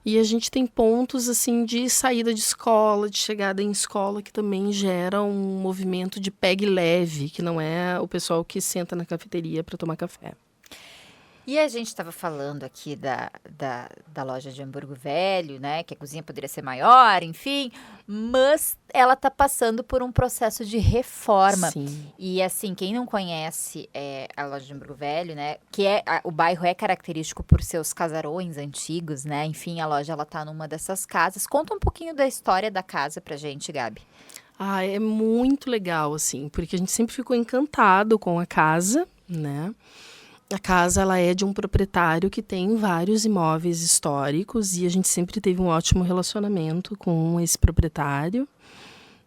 E a gente tem pontos, assim, de saída de escola, de chegada em escola, que também gera um movimento de pegue leve, que não é o pessoal que senta na cafeteria para tomar café. E a gente estava falando aqui da loja de Hamburgo Velho, né? Que a cozinha poderia ser maior, enfim. Mas ela está passando por um processo de reforma. Sim. E assim, quem não conhece a loja de Hamburgo Velho, né? Que o bairro é característico por seus casarões antigos, né? Enfim, a loja ela tá numa dessas casas. Conta um pouquinho da história da casa pra gente, Gabi. Ah, é muito legal, assim, porque a gente sempre ficou encantado com a casa, né? A casa, ela é de um proprietário que tem vários imóveis históricos e a gente sempre teve um ótimo relacionamento com esse proprietário,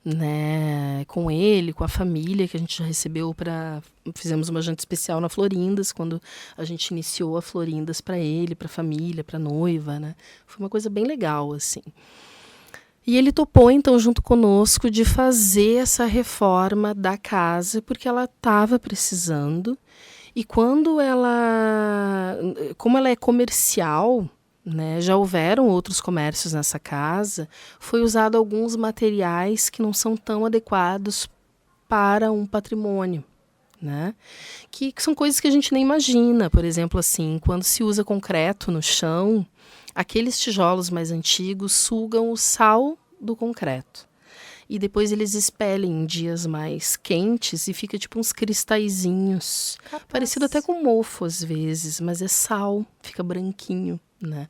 né? Com ele, com a família, que a gente já recebeu fizemos uma janta especial na Florindas, quando a gente iniciou a Florindas para ele, para a família, para a noiva, né? Foi uma coisa bem legal, assim. E ele topou, então, junto conosco, de fazer essa reforma da casa, porque ela estava precisando. E como ela é comercial, né, já houveram outros comércios nessa casa, foi usado alguns materiais que não são tão adequados para um patrimônio, né? Que são coisas que a gente nem imagina. Por exemplo, assim, quando se usa concreto no chão, aqueles tijolos mais antigos sugam o sal do concreto. E depois eles expelem em dias mais quentes e fica tipo uns cristalzinhos. Capaz. Parecido até com mofo às vezes, mas é sal, fica branquinho, né?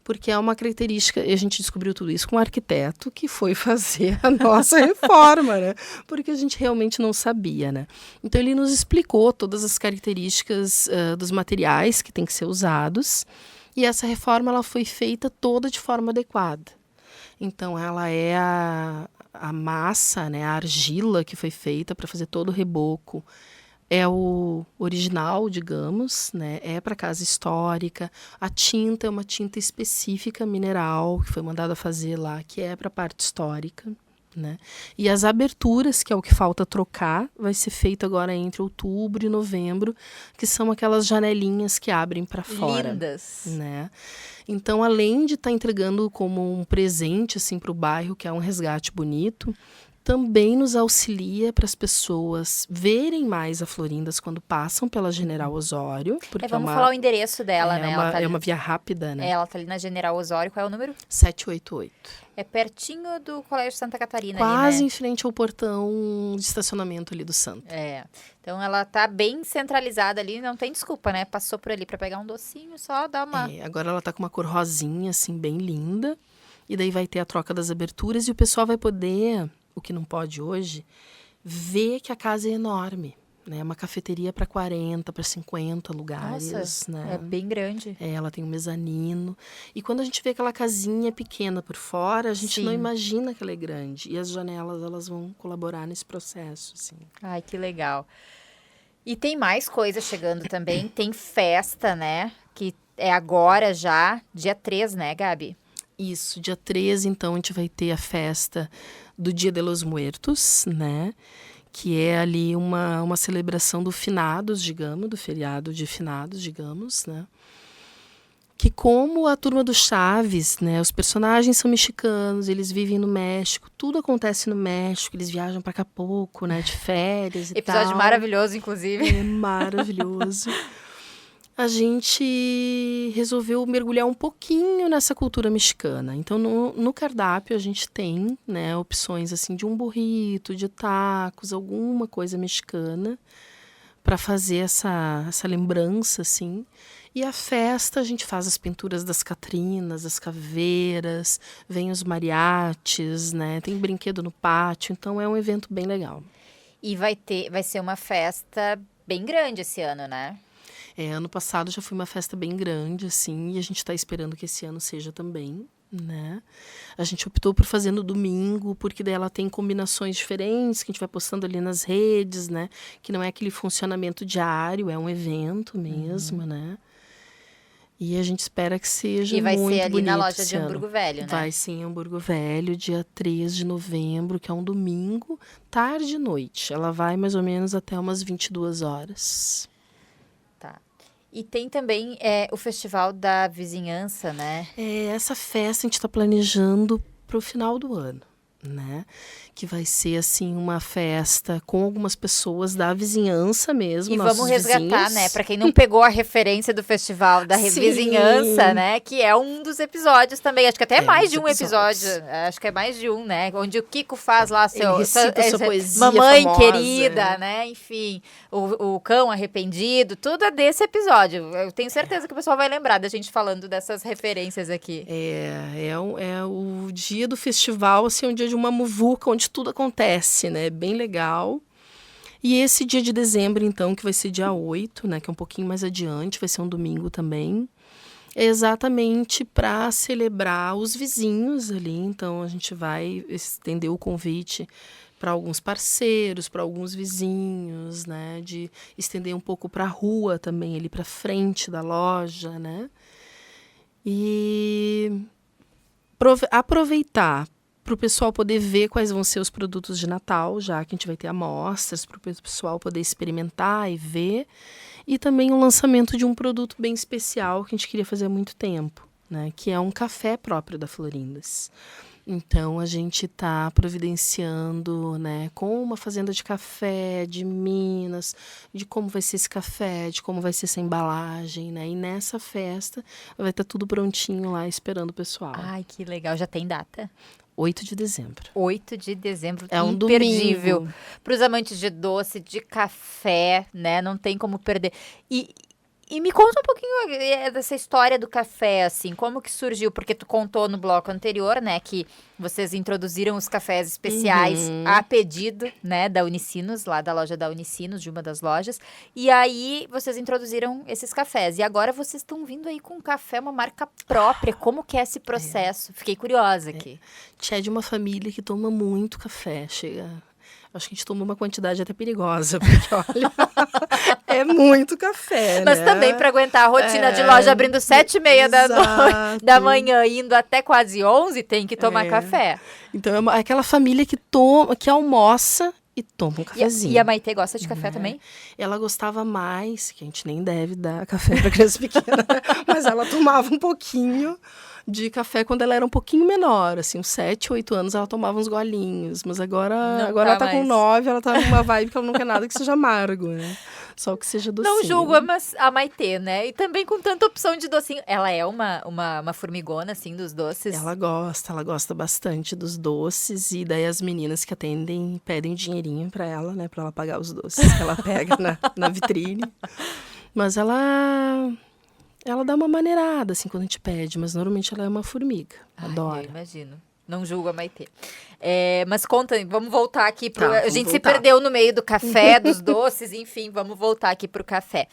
Porque é uma característica, e a gente descobriu tudo isso com um arquiteto que foi fazer a nossa reforma, né? Porque a gente realmente não sabia, né? Então ele nos explicou todas as características dos materiais que têm que ser usados e essa reforma ela foi feita toda de forma adequada. Então ela é a massa, né, a argila que foi feita para fazer todo o reboco é o original, digamos, né, é para casa histórica. A tinta é uma tinta específica mineral que foi mandada fazer lá, que é para a parte histórica, né? E as aberturas, que é o que falta trocar, vai ser feito agora entre outubro e novembro, que são aquelas janelinhas que abrem para fora. Lindas. Né? Então, além de estar entregando como um presente assim, para o bairro, que é um resgate bonito, também nos auxilia para as pessoas verem mais a Florindas quando passam pela General Osório. Porque Vamos falar o endereço dela, né? É uma via rápida, né? Ela tá ali na General Osório. Qual é o número? 788. É pertinho do Colégio Santa Catarina. Quase ali, né? em frente ao portão de estacionamento ali do Santo. Então ela tá bem centralizada ali, não tem desculpa, né? Passou por ali para pegar um docinho, só dá uma... Agora ela tá com uma cor rosinha, assim, bem linda. E daí vai ter a troca das aberturas e o pessoal vai poder, o que não pode hoje, ver que a casa é enorme. Né? Uma cafeteria para 40, para 50 lugares. Nossa, né? é bem grande. Ela tem um mezanino. E quando a gente vê aquela casinha pequena por fora, a gente não imagina que ela é grande. E as janelas, elas vão colaborar nesse processo. Assim. Ai, que legal. E tem mais coisa chegando também. Tem festa, né? Que é agora já, dia 3, né, Gabi? Isso, dia 13, então, a gente vai ter a festa do Dia de los Muertos, né? Que é ali uma celebração do finados, digamos, do feriado de finados, digamos, né? Que como a turma do Chaves, né? Os personagens são mexicanos, eles vivem no México, tudo acontece no México, eles viajam para Acapulco, né? De férias e tal. Episódio maravilhoso, inclusive. É maravilhoso. a gente resolveu mergulhar um pouquinho nessa cultura mexicana. Então, no cardápio, a gente tem, né, opções assim de um burrito, de tacos, alguma coisa mexicana para fazer essa lembrança, assim. E a festa, a gente faz as pinturas das catrinas, das caveiras, vem os mariachis, né? Tem brinquedo no pátio, então é um evento bem legal. E vai ser uma festa bem grande esse ano, né? Ano passado já foi uma festa bem grande, assim, e a gente está esperando que esse ano seja também, né? A gente optou por fazer no domingo, porque daí ela tem combinações diferentes, que a gente vai postando ali nas redes, né? Que não é aquele funcionamento diário, é um evento mesmo, né? E a gente espera que seja muito bonito. E vai ser ali na loja de esse ano. Hamburgo Velho, né? Vai ser em Hamburgo Velho, dia 3 de novembro, que é um domingo, tarde e noite. Ela vai mais ou menos até umas 22 horas. Tá. E tem também o Festival da Vizinhança, né? Essa festa a gente está planejando para o final do ano, né? Que vai ser, assim, uma festa com algumas pessoas da vizinhança mesmo, E nossos vamos resgatar, vizinhos. né? Pra quem não pegou a referência do Festival da Sim. Vizinhança, né? Que é um dos episódios também. Acho que até mais de um episódios. episódio. Acho que é mais de um, né? Onde o Kiko faz lá Ele recita sua poesia Mamãe famosa, Querida, né? Enfim, o Cão Arrependido. Tudo é desse episódio. Eu tenho certeza que o pessoal vai lembrar da gente falando dessas referências aqui. É o dia do festival, assim, um dia de uma muvuca, onde tudo acontece, né? Bem legal. E esse dia de dezembro, então, que vai ser dia 8, né? Que é um pouquinho mais adiante, vai ser um domingo também. É exatamente para celebrar os vizinhos ali. Então, a gente vai estender o convite para alguns parceiros, para alguns vizinhos, né? De estender um pouco para a rua também, ali para frente da loja, né? E aproveitar para o pessoal poder ver quais vão ser os produtos de Natal, já que a gente vai ter amostras, para o pessoal poder experimentar e ver. E também o lançamento de um produto bem especial que a gente queria fazer há muito tempo, né? Que é um café próprio da Florindas. Então, a gente está providenciando, né, com uma fazenda de café, de Minas, de como vai ser esse café, de como vai ser essa embalagem, né? E nessa festa vai estar tudo prontinho lá, esperando o pessoal. Ai, que legal. Já tem data? 8 de dezembro. 8 de dezembro, É um imperdível. domingo. Para os amantes de doce, de café, né? Não tem como perder. E me conta um pouquinho dessa história do café, assim, como que surgiu? Porque tu contou no bloco anterior, né, que vocês introduziram os cafés especiais a pedido, né, da Unicinos, lá da loja da Unicinos, de uma das lojas. E aí, vocês introduziram esses cafés. E agora vocês estão vindo aí com um café, uma marca própria. Como que é esse processo? Fiquei curiosa aqui. Tia é de uma família que toma muito café, acho que a gente toma uma quantidade até perigosa, porque, olha, é muito café, Mas né? também para aguentar a rotina de loja abrindo 7h30 da manhã, indo até quase 11, tem que tomar café. Então, é aquela família que almoça e toma um cafezinho. E a Maitê gosta de café também? Ela gostava mais, que a gente nem deve dar café para criança pequena, mas ela tomava um pouquinho de café quando ela era um pouquinho menor, assim, uns 7, 8 anos ela tomava uns golinhos, mas agora ela tá com 9, ela tá numa vibe que ela não quer nada que seja amargo, né? Só que seja docinho. Não julgo a Maitê, né? E também com tanta opção de docinho. Ela é uma formigona, assim, dos doces? Ela gosta bastante dos doces, e daí as meninas que atendem pedem dinheirinho pra ela, né? Pra ela pagar os doces que ela pega na vitrine. Mas ela dá uma maneirada, assim, quando a gente pede, mas normalmente ela é uma formiga. Adora. Eu imagino. Não julgo a Maitê. Mas conta, vamos voltar aqui pro... Tá, a gente vamos se voltar. perdeu no meio do café, dos doces, enfim, vamos voltar aqui pro café.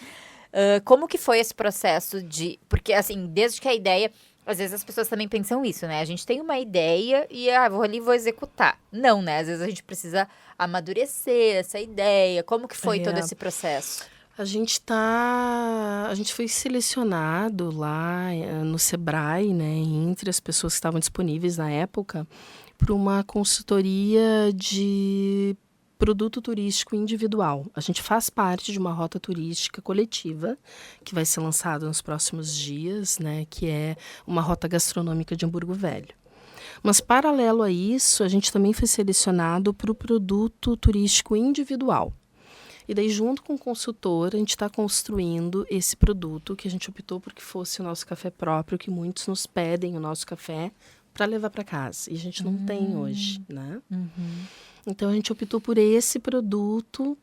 Como que foi esse processo de... Porque, assim, desde que a ideia... Às vezes as pessoas também pensam isso, né? A gente tem uma ideia e, vou ali e vou executar. Não, né? Às vezes a gente precisa amadurecer essa ideia. Como que foi todo esse processo? A gente foi selecionado lá no Sebrae, né, entre as pessoas que estavam disponíveis na época, para uma consultoria de produto turístico individual. A gente faz parte de uma rota turística coletiva que vai ser lançada nos próximos dias, né, que é uma rota gastronômica de Hamburgo Velho. Mas, paralelo a isso, a gente também foi selecionado para o produto turístico individual, E daí, junto com o consultor, a gente está construindo esse produto que a gente optou porque fosse o nosso café próprio, que muitos nos pedem o nosso café para levar para casa. E a gente não tem hoje, né? Então, a gente optou por esse produto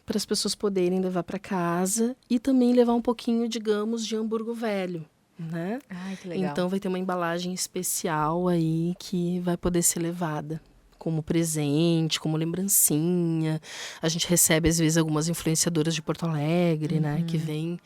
para as pessoas poderem levar para casa e também levar um pouquinho, digamos, de Hamburgo Velho, né? Ai, que legal. Então, vai ter uma embalagem especial aí que vai poder ser levada como presente, como lembrancinha. A gente recebe, às vezes, algumas influenciadoras de Porto Alegre, né? Que vêm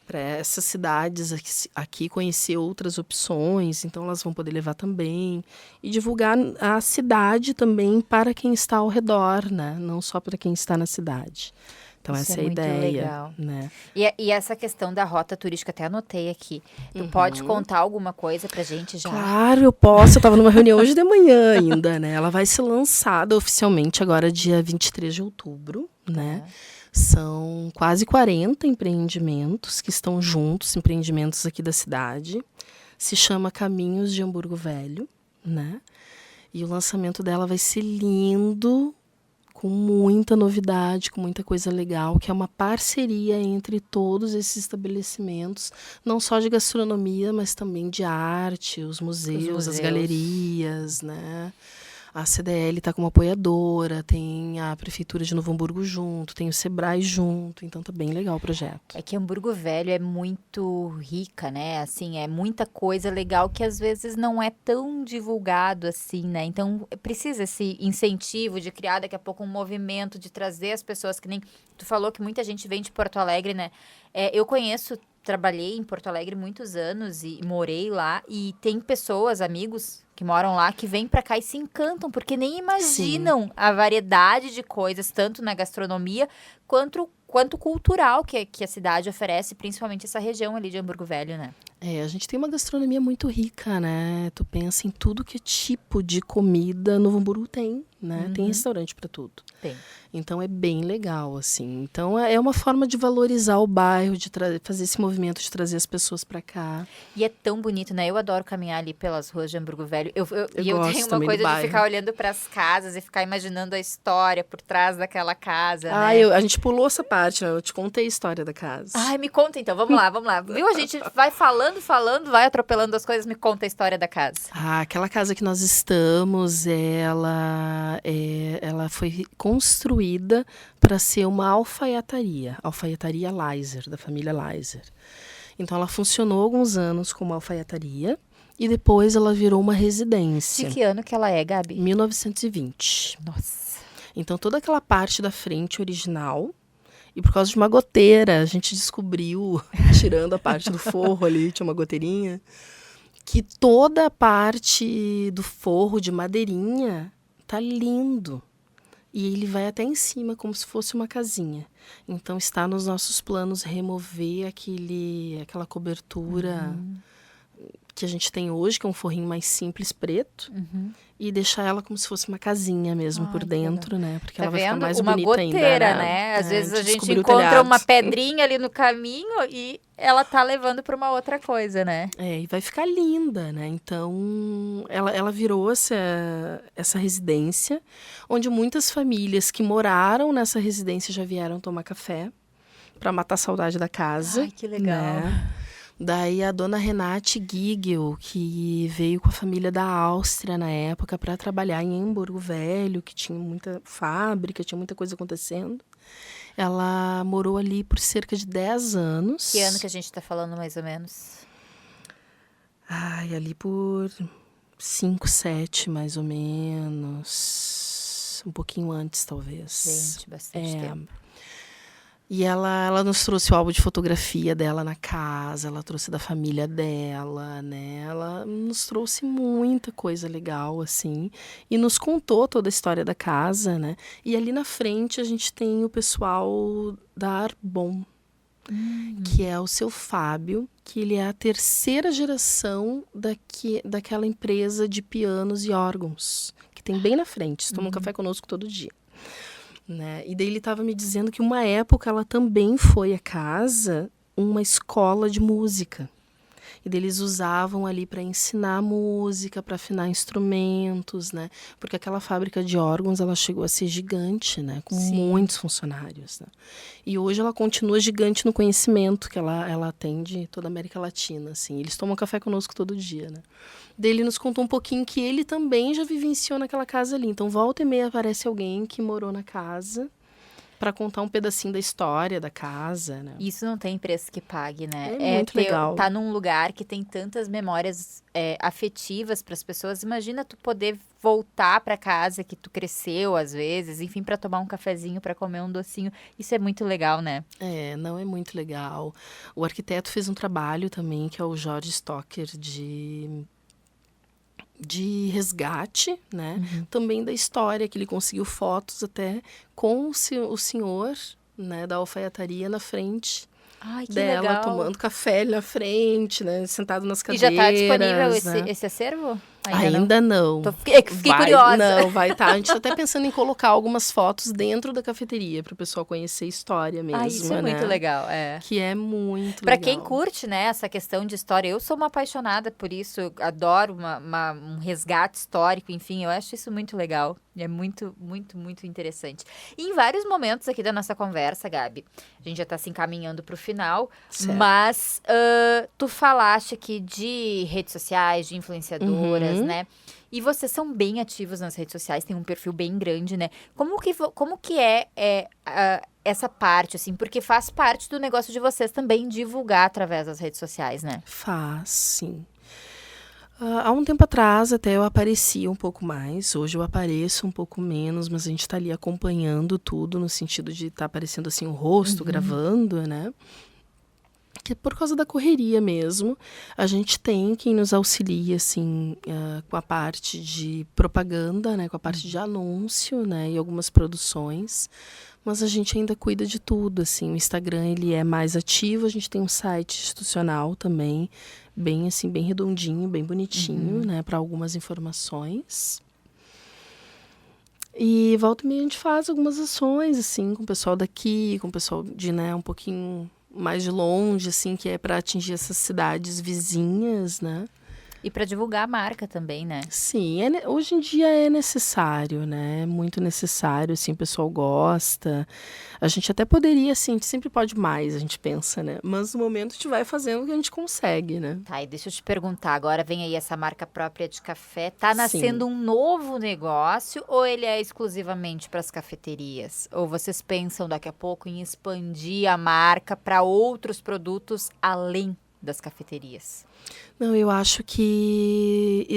para essas cidades aqui conhecer outras opções. Então, elas vão poder levar também. E divulgar a cidade também para quem está ao redor, né? Não só para quem está na cidade. Então, Isso essa é é a muito ideia. legal. Né? E essa questão da rota turística, até anotei aqui. Tu pode contar alguma coisa pra gente já? Claro, eu posso. Eu estava numa reunião hoje de manhã ainda, né? Ela vai ser lançada oficialmente agora dia 23 de outubro, né? São quase 40 empreendimentos que estão juntos, empreendimentos aqui da cidade. Se chama Caminhos de Hamburgo Velho, né? E o lançamento dela vai ser lindo, com muita novidade, com muita coisa legal, que é uma parceria entre todos esses estabelecimentos, não só de gastronomia, mas também de arte, os museus, as galerias, né? A CDL está como apoiadora, tem a Prefeitura de Novo Hamburgo junto, tem o Sebrae junto, então tá bem legal o projeto. É que Hamburgo Velho é muito rica, né? Assim, é muita coisa legal que às vezes não é tão divulgado assim, né? Então, precisa esse incentivo de criar daqui a pouco um movimento, de trazer as pessoas, que nem tu falou que muita gente vem de Porto Alegre, né? Eu conheço, trabalhei em Porto Alegre muitos anos e morei lá, e tem pessoas, amigos que moram lá, que vêm pra cá e se encantam, porque nem imaginam a variedade de coisas, tanto na gastronomia quanto cultural que a cidade oferece, principalmente essa região ali de Hamburgo Velho, né? A gente tem uma gastronomia muito rica, né? Tu pensa em tudo que tipo de comida Novo Hamburgo tem, né? Tem restaurante para tudo. Tem. Então é bem legal, assim. Então é uma forma de valorizar o bairro, de fazer esse movimento de trazer as pessoas para cá. E é tão bonito, né? Eu adoro caminhar ali pelas ruas de Hamburgo Velho. Eu gosto tenho uma também do coisa de bairro. ficar olhando para as casas e ficar imaginando a história por trás daquela casa, Ah, né? a gente pulou essa parte, né? Eu te contei a história da casa. Ai, me conta então, vamos lá. Viu? A gente vai falando, vai atropelando as coisas, me conta a história da casa. Aquela casa que nós estamos, ela foi construída para ser uma alfaiataria Leiser, da família Leiser. Então ela funcionou alguns anos como alfaiataria e depois ela virou uma residência. De que ano que ela é, Gabi? 1920. Nossa. Então toda aquela parte da frente original, e por causa de uma goteira, a gente descobriu, tirando a parte do forro ali, tinha uma goteirinha, que toda a parte do forro de madeirinha tá lindo. E ele vai até em cima, como se fosse uma casinha. Então está nos nossos planos remover aquela cobertura que a gente tem hoje, que é um forrinho mais simples, preto, e deixar ela como se fosse uma casinha mesmo por dentro, né? Porque ela vai ficar mais uma bonita goteira, ainda. né? Às vezes a gente descobriu o encontra telhado. uma pedrinha ali no caminho e ela tá levando para uma outra coisa, né? E vai ficar linda, né? Então, ela virou essa residência, onde muitas famílias que moraram nessa residência já vieram tomar café para matar a saudade da casa. Ai, que legal. Né? Daí a dona Renate Giegel, que veio com a família da Áustria na época para trabalhar em Hamburgo Velho, que tinha muita fábrica, tinha muita coisa acontecendo. Ela morou ali por cerca de 10 anos. Que ano que a gente tá falando, mais ou menos? Ali por 5, 7, mais ou menos. Um pouquinho antes, talvez. Gente, bastante tempo. E ela nos trouxe o álbum de fotografia dela na casa, ela trouxe da família dela, né? Ela nos trouxe muita coisa legal, assim, e nos contou toda a história da casa, né? E ali na frente a gente tem o pessoal da Arbon, que é o seu Fábio, que ele é a terceira geração daquela empresa de pianos e órgãos, que tem bem na frente, toma um café conosco todo dia. Né? E daí ele estava me dizendo que uma época ela também foi a casa uma escola de música. E daí eles usavam ali para ensinar música, para afinar instrumentos, né? Porque aquela fábrica de órgãos, ela chegou a ser gigante, né? Com muitos funcionários, né? E hoje ela continua gigante no conhecimento que ela atende toda a América Latina, assim. Eles tomam café conosco todo dia, né? Daí ele nos contou um pouquinho que ele também já vivenciou naquela casa ali. Então, volta e meia aparece alguém que morou na casa para contar um pedacinho da história da casa, né? Isso não tem preço que pague, né? É muito legal. Tá num lugar que tem tantas memórias afetivas para as pessoas. Imagina tu poder voltar para casa que tu cresceu, às vezes, enfim, para tomar um cafezinho, para comer um docinho. Isso é muito legal, né? Não, é muito legal. O arquiteto fez um trabalho também, que é o Jorge Stocker, de resgate, né? Também da história, que ele conseguiu fotos até com o senhor, né, da alfaiataria na frente Ai, que dela, legal. tomando café ali na frente, né, sentado nas E cadeiras. já tá disponível né? esse acervo? Ainda não. Fiquei curiosa. Não, vai estar. A gente tá até pensando em colocar algumas fotos dentro da cafeteria para o pessoal conhecer a história mesmo, Isso é né? muito legal, Que é muito Pra legal. quem curte, né, essa questão de história, eu sou uma apaixonada por isso, eu adoro um resgate histórico, enfim, eu acho isso muito legal. É muito, muito, muito interessante. E em vários momentos aqui da nossa conversa, Gabi, a gente já tá se encaminhando pro final, Certo. mas tu falaste aqui de redes sociais, de influenciadoras, né? E vocês são bem ativos nas redes sociais, tem um perfil bem grande, né? Como que é essa parte, assim? Porque faz parte do negócio de vocês também divulgar através das redes sociais, né? Faz, sim. Há um tempo atrás até eu aparecia um pouco mais, hoje eu apareço um pouco menos, mas a gente está ali acompanhando tudo no sentido de estar aparecendo assim o rosto, gravando, né? Que por causa da correria mesmo, a gente tem quem nos auxilia, assim, com a parte de propaganda, né? Com a parte de anúncio, né? E algumas produções. Mas a gente ainda cuida de tudo, assim. O Instagram, ele é mais ativo. A gente tem um site institucional também, bem, assim, bem redondinho, bem bonitinho, né? Para algumas informações. E volta e meia a gente faz algumas ações, assim, com o pessoal daqui, com o pessoal de, né, um pouquinho mais de longe, assim, que é para atingir essas cidades vizinhas, né? E para divulgar a marca também, né? Sim, hoje em dia é necessário, né? É muito necessário, assim, o pessoal gosta. A gente até poderia, assim, a gente sempre pode mais, a gente pensa, né? Mas no momento a gente vai fazendo o que a gente consegue, né? Tá, e deixa eu te perguntar, agora vem aí essa marca própria de café, tá nascendo Sim. um novo negócio ou ele é exclusivamente para as cafeterias? Ou vocês pensam daqui a pouco em expandir a marca para outros produtos além das cafeterias? Não, eu acho que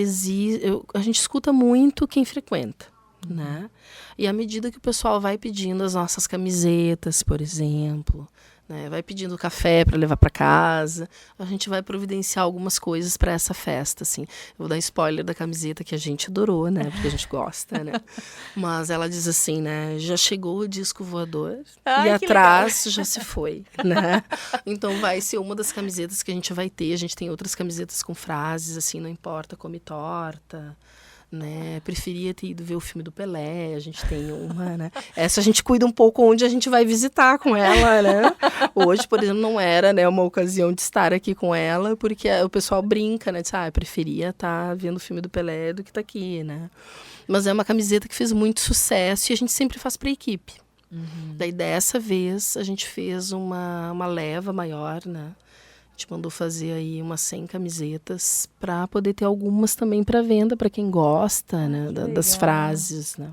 a gente escuta muito quem frequenta, né? E à medida que o pessoal vai pedindo as nossas camisetas, por exemplo, né? Vai pedindo café para levar para casa, a gente vai providenciar algumas coisas para essa festa, assim. Eu vou dar spoiler da camiseta que a gente adorou, né? Porque a gente gosta, né? Mas ela diz assim, né? Já chegou o disco voador Ai, e que atrás já se foi, né? Então vai ser uma das camisetas que a gente vai ter. A gente tem outras camisetas com frases assim, não importa, come torta, né? Preferia ter ido ver o filme do Pelé. A gente tem uma, né? Essa a gente cuida um pouco onde a gente vai visitar com ela, né? Hoje, por exemplo, não era, né, uma ocasião de estar aqui com ela, porque o pessoal brinca, né? Diz, eu preferia estar vendo o filme do Pelé do que estar aqui, né? Mas é uma camiseta que fez muito sucesso e a gente sempre faz para a equipe. Daí, dessa vez, a gente fez uma leva maior, né? A gente mandou fazer aí umas 100 camisetas para poder ter algumas também para venda para quem gosta, né, das frases, né?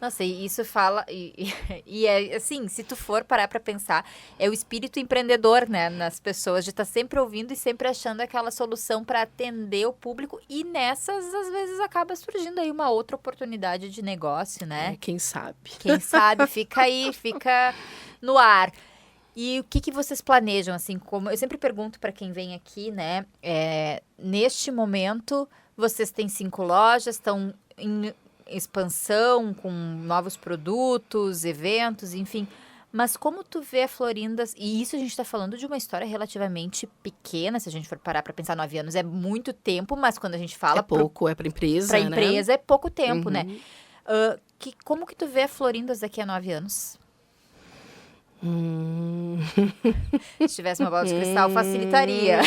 Nossa, e isso fala, e é assim, se tu for parar pra pensar, é o espírito empreendedor, né, nas pessoas, de estar sempre ouvindo e sempre achando aquela solução para atender o público, e nessas, às vezes, acaba surgindo aí uma outra oportunidade de negócio, né? Quem sabe? Quem sabe, fica aí, fica no ar. E o que vocês planejam, assim, como eu sempre pergunto para quem vem aqui, né, neste momento, vocês têm 5 lojas, estão em expansão, com novos produtos, eventos, enfim. Mas como tu vê a Florindas, e isso a gente está falando de uma história relativamente pequena, se a gente for parar para pensar, 9 anos é muito tempo, mas quando a gente fala... É pouco, é para empresa, Para né? empresa é pouco tempo, né? Como que tu vê a Florindas daqui a 9 anos? Se tivesse uma bola de cristal, facilitaria.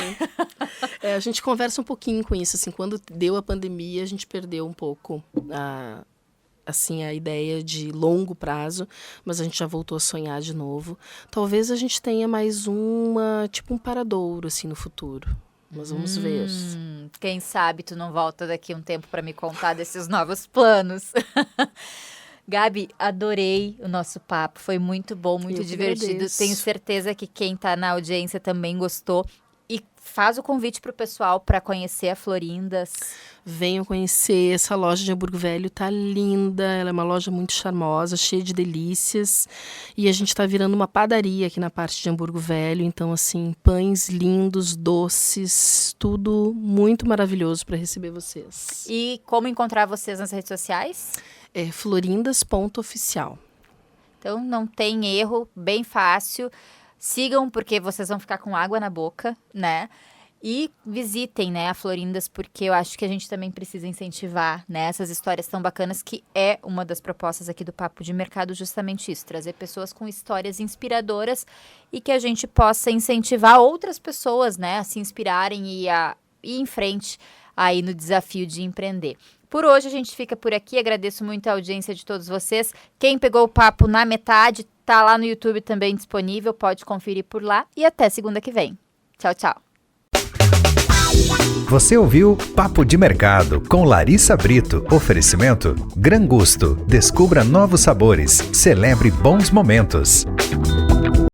A gente conversa um pouquinho com isso, assim, quando deu a pandemia, a gente perdeu um pouco a ideia de longo prazo, mas a gente já voltou a sonhar de novo. Talvez a gente tenha mais um paradouro, assim, no futuro. Mas vamos ver. Quem sabe tu não volta daqui um tempo para me contar desses novos planos. Gabi, adorei o nosso papo, foi muito bom, muito divertido. Agradeço. Tenho certeza que quem está na audiência também gostou. E faz o convite para o pessoal para conhecer a Florindas. Venham conhecer, essa loja de Hamburgo Velho tá linda, ela é uma loja muito charmosa, cheia de delícias. E a gente tá virando uma padaria aqui na parte de Hamburgo Velho, então assim, pães lindos, doces, tudo muito maravilhoso para receber vocês. E como encontrar vocês nas redes sociais? É florindas.oficial. Então não tem erro, bem fácil. Sigam, porque vocês vão ficar com água na boca, né? E visitem, né, a Florindas, porque eu acho que a gente também precisa incentivar, né, essas histórias tão bacanas, que é uma das propostas aqui do Papo de Mercado, justamente isso, trazer pessoas com histórias inspiradoras e que a gente possa incentivar outras pessoas, né, a se inspirarem e a ir em frente aí no desafio de empreender. Por hoje a gente fica por aqui, agradeço muito a audiência de todos vocês. Quem pegou o papo na metade, tá lá no YouTube também disponível, pode conferir por lá e até segunda que vem. Tchau, tchau. Você ouviu Papo de Mercado com Larissa Brito. Oferecimento Gran Gusto. Descubra novos sabores. Celebre bons momentos.